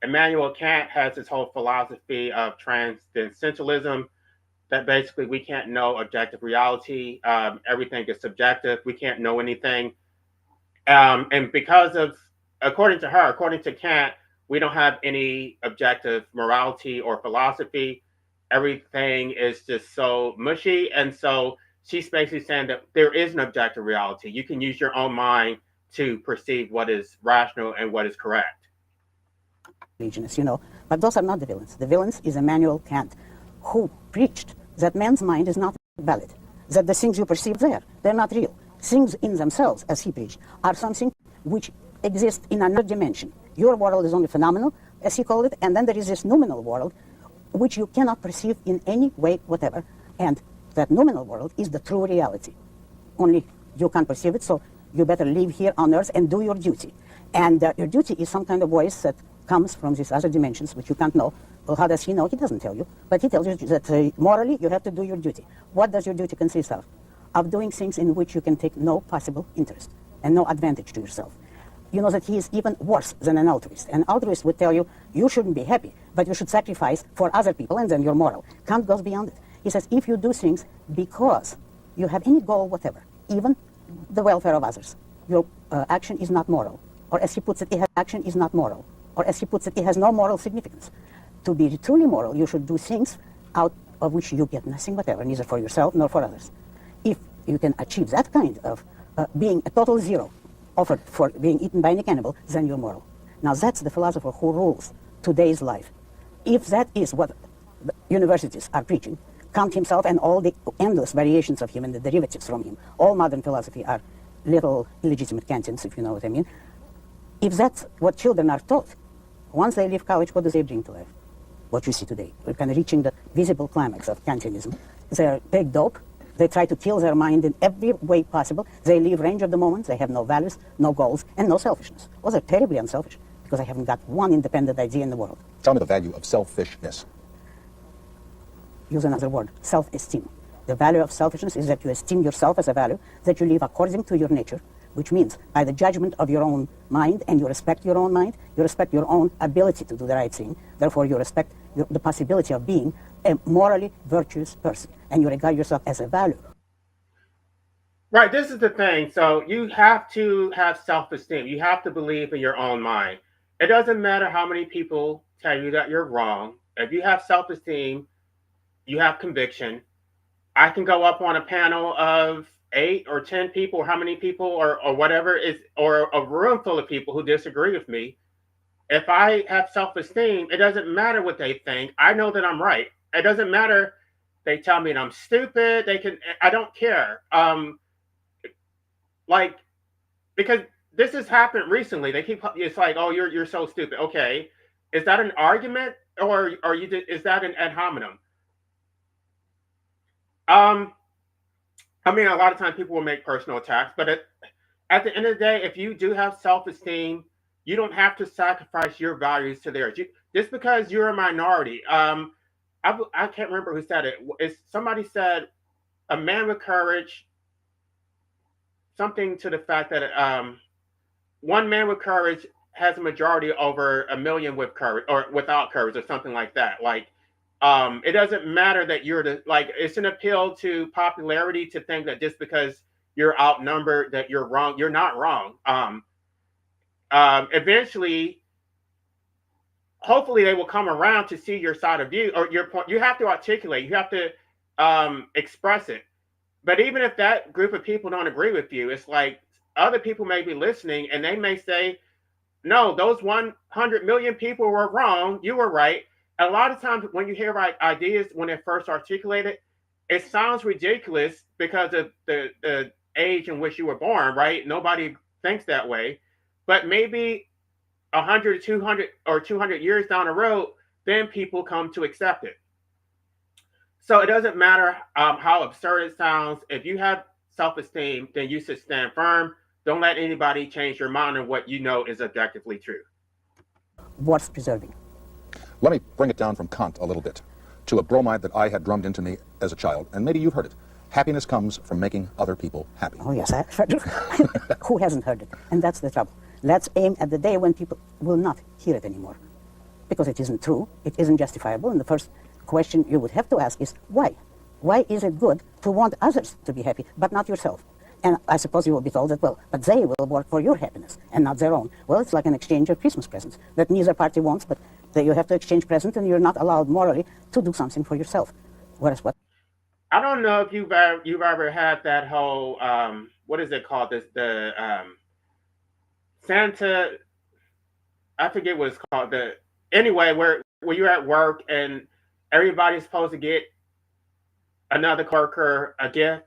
Immanuel Kant has this whole philosophy of transcendentalism, that basically we can't know objective reality. Everything is subjective. We can't know anything. And because of, according to Kant, we don't have any objective morality or philosophy. Everything is just so mushy. And so she's basically saying that there is an objective reality. You can use your own mind to perceive what is rational and what is correct. Religionists, but those are not the villains. The villains is Immanuel Kant, who preached that man's mind is not valid, that the things you perceive there, they're not real. Things in themselves, as he preached, are something which exist in another dimension. Your world is only phenomenal, as he called it, and then there is this noumenal world, which you cannot perceive in any way whatever, and that noumenal world is the true reality. Only you can't perceive it, so you better live here on earth and do your duty. And your duty is some kind of voice that comes from these other dimensions, which you can't know. Well, how does he know? He doesn't tell you, but he tells you that morally you have to do your duty. What does your duty consist of? Of doing things in which you can take no possible interest and no advantage to yourself. You know that he is even worse than an altruist. An altruist would tell you, you shouldn't be happy, but you should sacrifice for other people, and then you're moral. Kant goes beyond it. He says, if you do things because you have any goal whatever, even the welfare of others, your action is not moral. Or as he puts it, action is not moral. Or as he puts it has no moral significance. To be truly moral, you should do things out of which you get nothing whatever, neither for yourself nor for others. If you can achieve that kind of being a total zero, offered for being eaten by any cannibal, then you're moral. Now that's the philosopher who rules today's life. If that is what the universities are preaching, Kant himself and all the endless variations of him and the derivatives from him, all modern philosophy are little illegitimate Kantians, if you know what I mean. If that's what children are taught, once they leave college, what do they bring to life? What you see today. We're kind of reaching the visible climax of Kantianism. They're big dope. They try to kill their mind in every way possible. They leave range of the moment. They have no values, no goals, and no selfishness. Well, they're terribly unselfish because they haven't got one independent idea in the world. Tell me the value of selfishness. Use another word, self-esteem. The value of selfishness is that you esteem yourself as a value, that you live according to your nature, which means by the judgment of your own mind, and you respect your own mind, you respect your own ability to do the right thing. Therefore, you respect the possibility of being a morally virtuous person, and you regard yourself as a value. Right, this is the thing. So you have to have self-esteem. You have to believe in your own mind. It doesn't matter how many people tell you that you're wrong. If you have self-esteem, you have conviction. I can go up on a panel of 8 or 10 people, or how many people, or whatever is, or a room full of people who disagree with me. If I have self-esteem, it doesn't matter what they think. I know that I'm right. It doesn't matter. They tell me that I'm stupid. I don't care. Because this has happened recently. It's like, oh, you're so stupid. Okay. Is that an argument, or is that an ad hominem? I mean, a lot of times people will make personal attacks, but at the end of the day, if you do have self-esteem, You don't have to sacrifice your values to theirs. Just because you're a minority. I can't remember who said it. Somebody said a man with courage, something to the fact that one man with courage has a majority over a million with courage or without courage or something like that. Like, it doesn't matter that it's an appeal to popularity to think that just because you're outnumbered that you're wrong. You're not wrong. Eventually, hopefully they will come around to see your side of view or your point. You have to articulate, you have to express it. But even if that group of people don't agree with you, it's like other people may be listening and they may say, no, those 100 million people were wrong. You were right. A lot of times when you hear ideas, when they're first articulated, it sounds ridiculous because of the age in which you were born, right? Nobody thinks that way. But maybe 100, 200, or 200 years down the road, then people come to accept it. So it doesn't matter how absurd it sounds. If you have self-esteem, then you should stand firm. Don't let anybody change your mind on what you know is objectively true. Worth preserving. Let me bring it down from Kant a little bit to a bromide that I had drummed into me as a child, and maybe you've heard it. Happiness comes from making other people happy. Oh, yes, I've heard it. Who hasn't heard it? And that's the trouble. Let's aim at the day when people will not hear it anymore. Because it isn't true, it isn't justifiable, and the first question you would have to ask is, why? Why is it good to want others to be happy, but not yourself? And I suppose you will be told that, well, but they will work for your happiness and not their own. Well, it's like an exchange of Christmas presents that neither party wants, but that you have to exchange presents and you're not allowed morally to do something for yourself. Whereas what? I don't know if you've ever had that whole what is it called? The Santa, I forget what it's called. Anyway, where you're at work and everybody's supposed to get another worker a gift,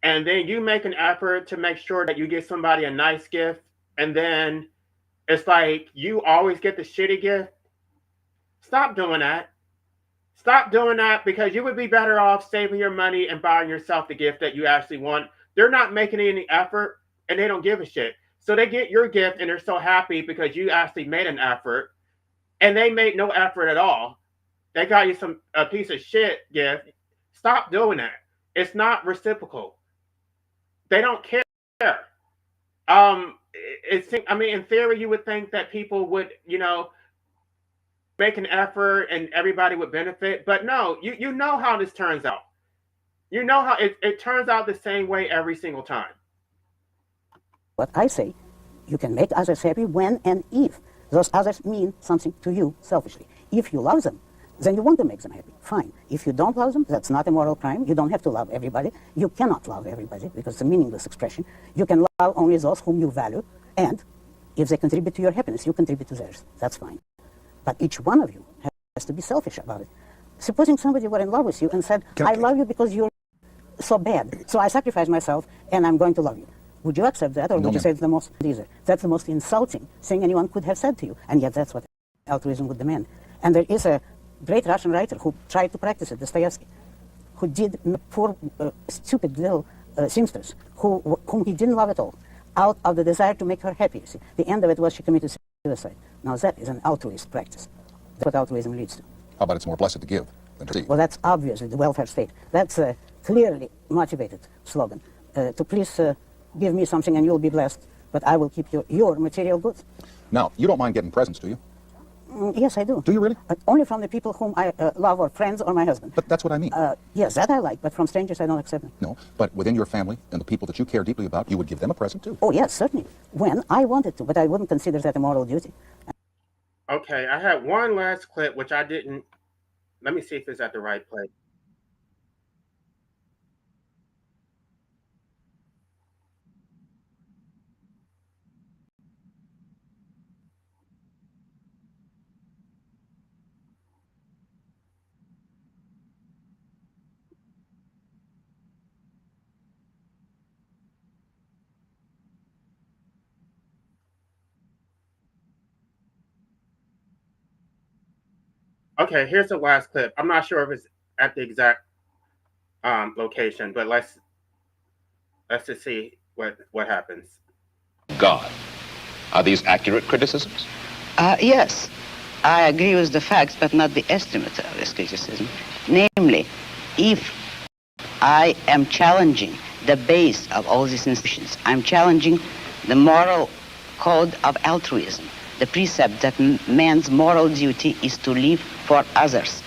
and then you make an effort to make sure that you get somebody a nice gift, and then it's like you always get the shitty gift. Stop doing that. Stop doing that, because you would be better off saving your money and buying yourself the gift that you actually want. They're not making any effort and they don't give a shit. So they get your gift and they're so happy because you actually made an effort, and they made no effort at all. They got you a piece of shit gift. Stop doing that. It's not reciprocal. They don't care. In theory, you would think that people would, make an effort and everybody would benefit. But no, you know how this turns out. You know how it turns out the same way every single time. What I say, you can make others happy when and if those others mean something to you selfishly. If you love them, then you want to make them happy. Fine. If you don't love them, that's not a moral crime. You don't have to love everybody. You cannot love everybody because it's a meaningless expression. You can love only those whom you value, and if they contribute to your happiness, you contribute to theirs. That's fine. But each one of you has to be selfish about it. Supposing somebody were in love with you and said, I love you because you're so bad, so I sacrifice myself and I'm going to love you. Would you accept that, or would you say it's the most easier? That's the most insulting thing anyone could have said to you, and yet that's what altruism would demand. And there is a great Russian writer who tried to practice it, Dostoevsky, who did poor, stupid little seamstress, whom he didn't love at all, out of the desire to make her happy. See, the end of it was she committed suicide. Now that is an altruist practice. That's what altruism leads to. How about it's more blessed to give than to receive? Well, that's obviously the welfare state. That's a clearly motivated slogan. To please give me something and you'll be blessed, but I will keep your material goods. Now, you don't mind getting presents, do you? Yes, I do. Do you really? Only from the people whom I love, or friends, or my husband. But that's what I mean. Yes, that I like, but from strangers I don't accept them. No, but within your family and the people that you care deeply about, you would give them a present too. Oh, yes, certainly. When I wanted to, but I wouldn't consider that a moral duty. Okay, I had one last clip, which I didn't. Let me see if it's at the right place. Okay, here's the last clip. I'm not sure if it's at the exact location, but let's just see what happens. God. Are these accurate criticisms? Yes, I agree with the facts, but not the estimate of this criticism. Namely, if I am challenging the base of all these institutions, I'm challenging the moral code of altruism, the precept that man's moral duty is to live for others,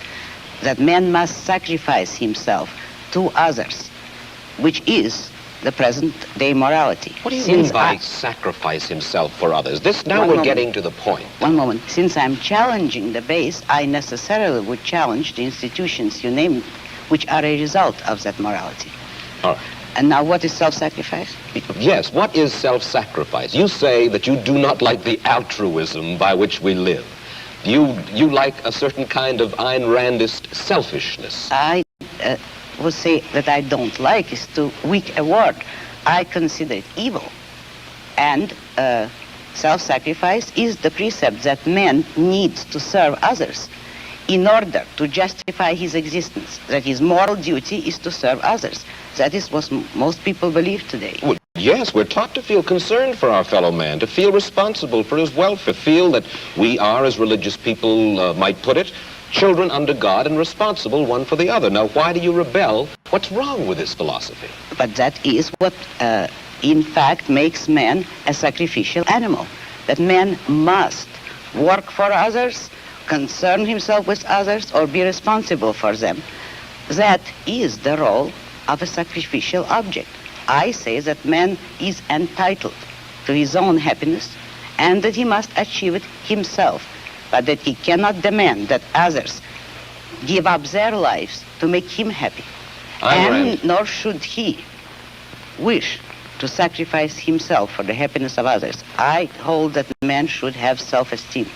that man must sacrifice himself to others, which is the present-day morality. What do you mean by sacrifice himself for others? Now we're getting to the point. One moment. Since I'm challenging the base, I necessarily would challenge the institutions you named, which are a result of that morality. All right. And now what is self-sacrifice? Yes, what is self-sacrifice? You say that you do not like the altruism by which we live. You like a certain kind of Ayn Randist selfishness. I would say that I don't like is too weak a word. I consider it evil. And self-sacrifice is the precept that man needs to serve others in order to justify his existence, that his moral duty is to serve others. That is what most people believe today. Well, yes, we're taught to feel concerned for our fellow man, to feel responsible for his welfare, feel that we are, as religious people might put it, children under God and responsible one for the other. Now, why do you rebel? What's wrong with this philosophy? But that is what, in fact, makes man a sacrificial animal. That man must work for others, concern himself with others, or be responsible for them. That is the role of a sacrificial object. I say that man is entitled to his own happiness and that he must achieve it himself, but that he cannot demand that others give up their lives to make him happy. And nor should he wish to sacrifice himself for the happiness of others. I hold that man should have self-esteem.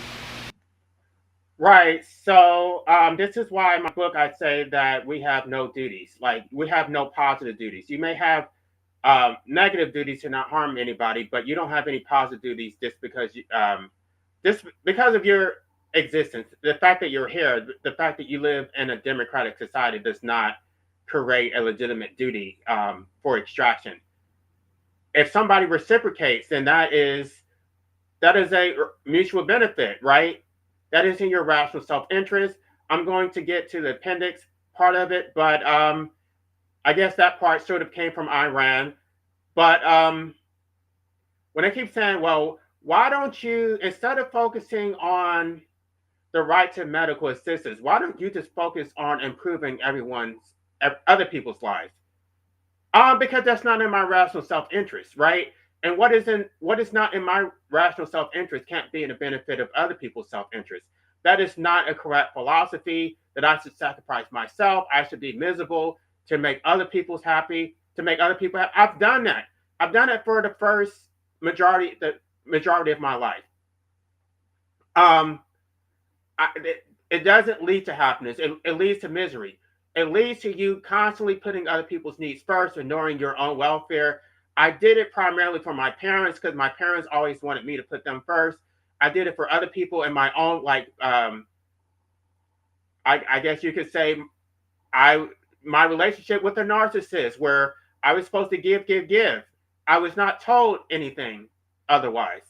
Right. So this is why in my book I say that we have no duties. Like we have no positive duties. You may have negative duties to not harm anybody, but you don't have any positive duties just because of your existence. The fact that you're here, the fact that you live in a democratic society does not create a legitimate duty for extraction. If somebody reciprocates, then that is a mutual benefit, right? That is in your rational self-interest. I'm going to get to the appendix part of it, but I guess that part sort of came from Ayn Rand. But when I keep saying, well, why don't you, instead of focusing on the right to medical assistance, why don't you just focus on improving other people's lives? Because that's not in my rational self-interest, right? And what is not in my rational self-interest can't be in the benefit of other people's self-interest. That is not a correct philosophy, that I should sacrifice myself. I should be miserable to make other people happy, to make other people happy. I've done that. I've done it for the majority of my life. It doesn't lead to happiness. It leads to misery. It leads to you constantly putting other people's needs first, ignoring your own welfare. I did it primarily for my parents because my parents always wanted me to put them first. I did it for other people in my own, I guess you could say, my relationship with a narcissist where I was supposed to give. I was not told anything otherwise.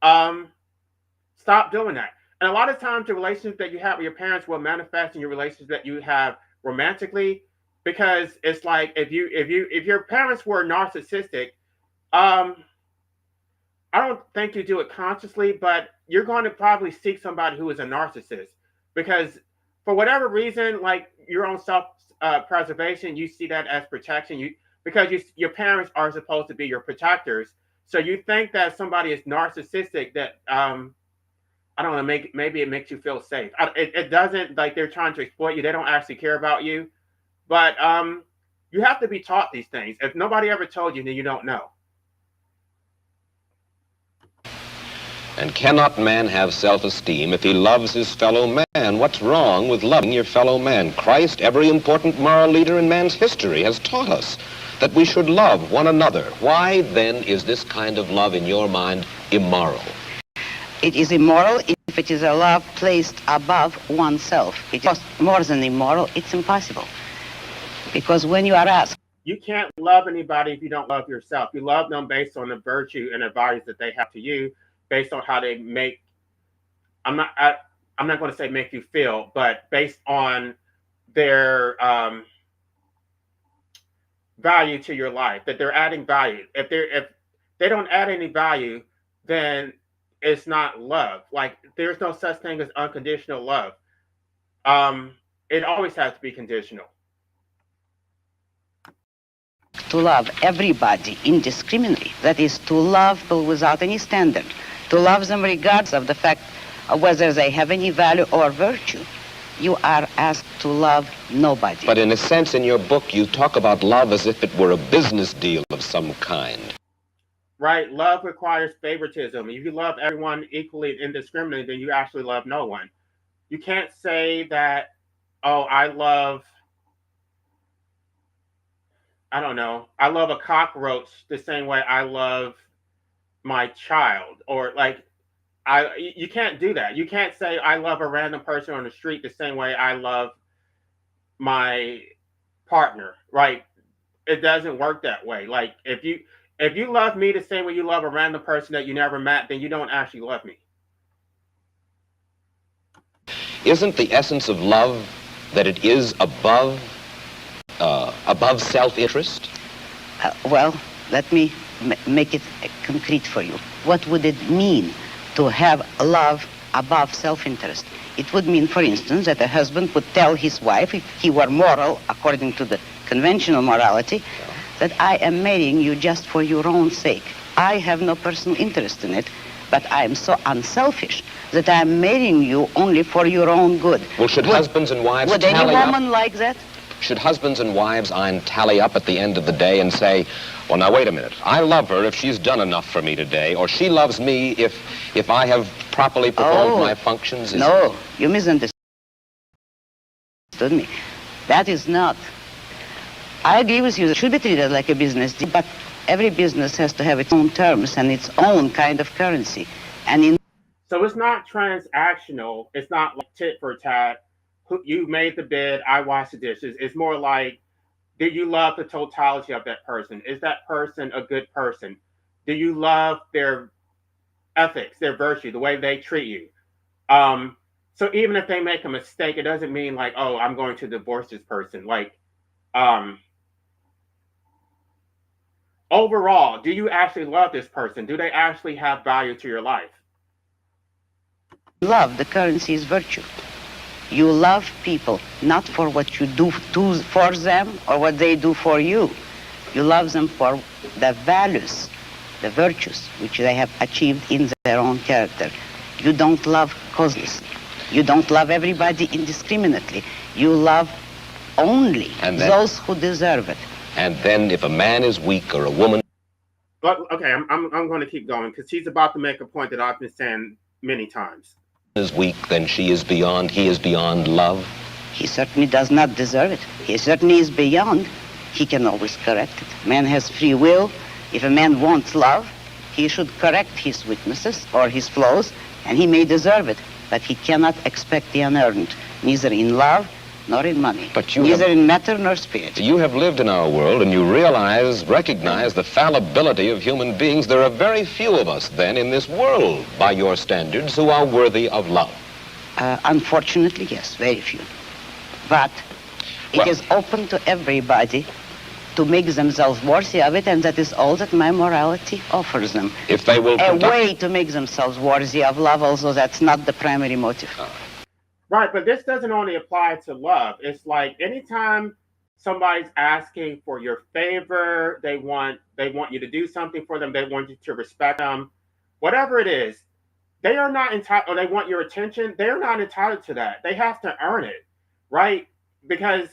Stop doing that. And a lot of times the relationship that you have with your parents will manifest in your relationship that you have romantically, because it's like if your parents were narcissistic, I don't think you do it consciously, but you're going to probably seek somebody who is a narcissist because for whatever reason, like your own self-preservation, you see that as protection. Because your parents are supposed to be your protectors, so you think that somebody is narcissistic. That I don't know, maybe it makes you feel safe. It doesn't, like they're trying to exploit you. They don't actually care about you. But you have to be taught these things. If nobody ever told you, then you don't know. And cannot man have self-esteem if he loves his fellow man? What's wrong with loving your fellow man? Christ, every important moral leader in man's history, has taught us that we should love one another. Why then is this kind of love in your mind immoral? It is immoral if it is a love placed above oneself. It is more than immoral, it's impossible. Because when you are asked, you can't love anybody if you don't love yourself. You love them based on the virtue and the values that they have to you. based on how they make. I'm not going to say make you feel, but based on their value to your life, that they're adding value. If they don't add any value, then it's not love. Like there's no such thing as unconditional love. It always has to be conditional. To love everybody indiscriminately, that is, to love people without any standard, to love them regardless of the fact of whether they have any value or virtue. You are asked to love nobody. But in a sense, in your book, you talk about love as if it were a business deal of some kind. Right? Love requires favoritism. If you love everyone equally and indiscriminately, then you actually love no one. You can't say that, oh, I love a cockroach the same way I love my child, or like you can't do that. You can't say I love a random person on the street the same way I love my partner, right? It doesn't work that way. Like if you love me the same way you love a random person that you never met, then you don't actually love me. Isn't the essence of love that it is above self-interest? Well, let me make it concrete for you. What would it mean to have love above self-interest? It would mean, for instance, that a husband would tell his wife, if he were moral, according to the conventional morality, that I am marrying you just for your own sake. I have no personal interest in it, but I am so unselfish that I am marrying you only for your own good. Well, should husbands and wives Would any tally up? woman like that? Should husbands and wives tally up at the end of the day and say, well, now, wait a minute. I love her if she's done enough for me today, or she loves me if I have properly performed my functions? No, you misunderstood me. That is not. I agree with you. It should be treated like a business deal, but every business has to have its own terms and its own kind of currency. So it's not transactional. It's not like tit for tat. You made the bed, I washed the dishes. It's more like, do you love the totality of that person? Is that person a good person? Do you love their ethics, their virtue, the way they treat you? So even if they make a mistake, it doesn't mean like, oh, I'm going to divorce this person. Like, overall, do you actually love this person? Do they actually have value to your life? Love, the currency is virtue. You love people not for what you do for them or what they do for you. You love them for the values, the virtues which they have achieved in their own character. You don't love causelessly. You don't love everybody indiscriminately. You love only those who deserve it. And then if a man is weak or a woman... But okay, I'm going to keep going because he's about to make a point that I've been saying many times. ...is weak, then he is beyond love. He certainly does not deserve it. He certainly is beyond. He can always correct it. Man has free will. If a man wants love, he should correct his weaknesses or his flaws, and he may deserve it. But he cannot expect the unearned, neither in love nor in money, neither in matter nor spirit. You have lived in our world, and you recognize the fallibility of human beings. There are very few of us, then, in this world, by your standards, who are worthy of love. Unfortunately, yes, very few. But it is open to everybody to make themselves worthy of it, and that is all that my morality offers them. If they will a way to make themselves worthy of love, although that's not the primary motive. Right, but this doesn't only apply to love. It's like anytime somebody's asking for your favor, they want you to do something for them, they want you to respect them, whatever it is, they are not entitled, or they want your attention, they're not entitled to that. They have to earn it, right? Because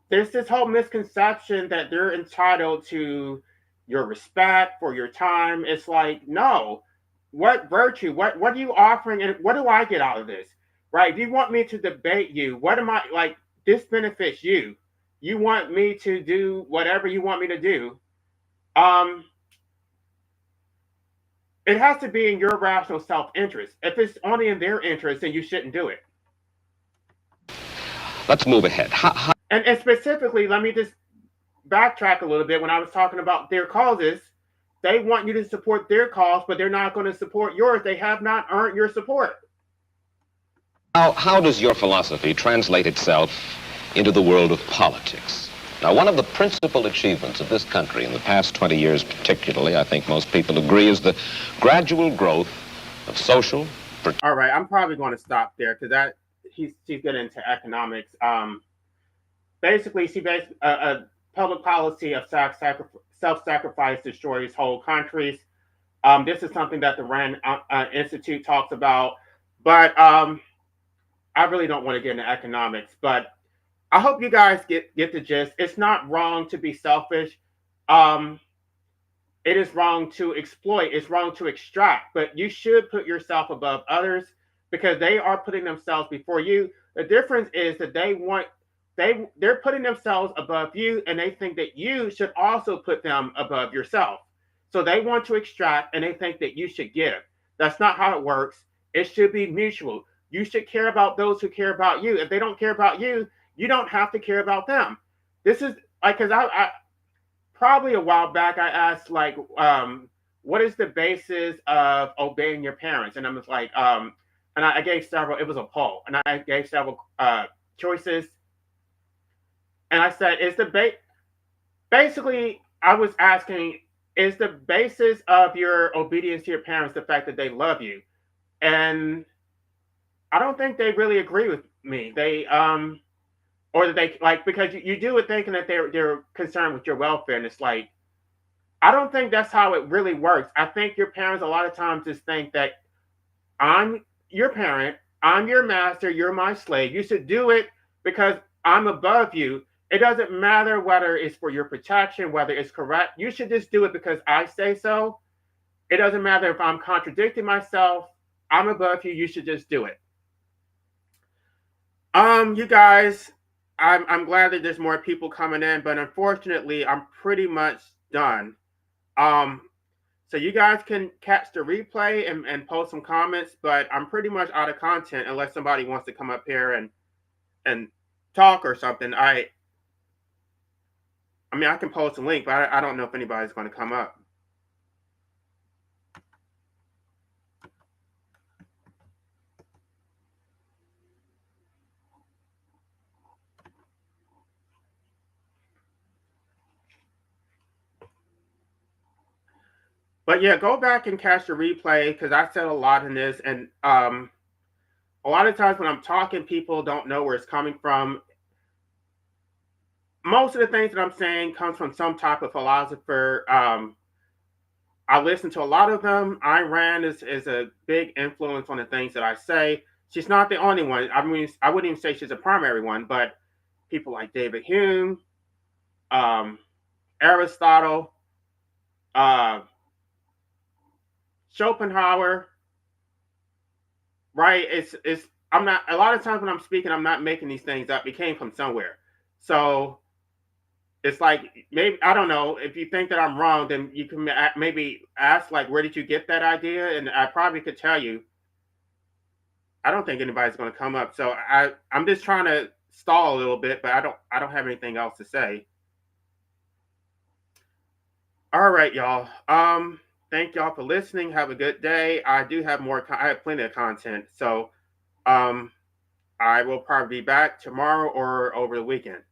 there's this whole misconception that they're entitled to your respect for your time. It's like, no. What virtue? What are you offering? And what do I get out of this? Right? If you want me to debate you, what am I like? This benefits you. You want me to do whatever you want me to do. It has to be in your rational self-interest. If it's only in their interest, then you shouldn't do it. Let's move ahead. And specifically, let me just backtrack a little bit. When I was talking about their causes, They want you to support their cause, but they're not going to support yours. They have not earned your support. How does your philosophy translate itself into the world of politics? Now, one of the principal achievements of this country in the past 20 years particularly, I think most people agree, is the gradual growth of social... All right, I'm probably going to stop there because she's getting into economics. Basically, a public policy of self-sacrifice destroys whole countries. This is something that the Rand Institute talks about, but I really don't want to get into economics. But I hope you guys get the gist. It's not wrong to be selfish. It is wrong to exploit. It's wrong to extract. But you should put yourself above others because they are putting themselves before you. The difference is that they're putting themselves above you, and they think that you should also put them above yourself. So they want to extract, and they think that you should give. That's not how it works. It should be mutual. You should care about those who care about you. If they don't care about you, you don't have to care about them. This is like, because I probably a while back I asked like, what is the basis of obeying your parents? And I was like, and I gave several. It was a poll, and I gave several choices. And I said, basically, I was asking, is the basis of your obedience to your parents the fact that they love you? And I don't think they really agree with me. They, or that they, like, because you do it thinking that they're concerned with your welfare. And it's like, I don't think that's how it really works. I think your parents a lot of times just think that I'm your parent, I'm your master, you're my slave. You should do it because I'm above you. It doesn't matter whether it's for your protection, whether it's correct. You should just do it because I say so. It doesn't matter if I'm contradicting myself. I'm above you. You should just do it. You guys, I'm glad that there's more people coming in, but unfortunately, I'm pretty much done. So you guys can catch the replay and post some comments, but I'm pretty much out of content unless somebody wants to come up here and talk or something. I mean, I can post a link, but I don't know if anybody's going to come up. But yeah, go back and catch the replay because I said a lot in this. And a lot of times when I'm talking, people don't know where it's coming from. Most of the things that I'm saying comes from some type of philosopher. I listen to a lot of them. Ayn Rand is a big influence on the things that I say. She's not the only one. I mean, I wouldn't even say she's a primary one, but people like David Hume, Aristotle, Schopenhauer, right? I'm not, a lot of times when I'm speaking, I'm not making these things up. It came from somewhere. So it's like, maybe, I don't know, if you think that I'm wrong, then you can maybe ask, like, where did you get that idea? And I probably could tell you. I don't think anybody's going to come up. So I'm just trying to stall a little bit, but I don't have anything else to say. All right, y'all. Thank y'all for listening. Have a good day. I do have I have plenty of content. So I will probably be back tomorrow or over the weekend.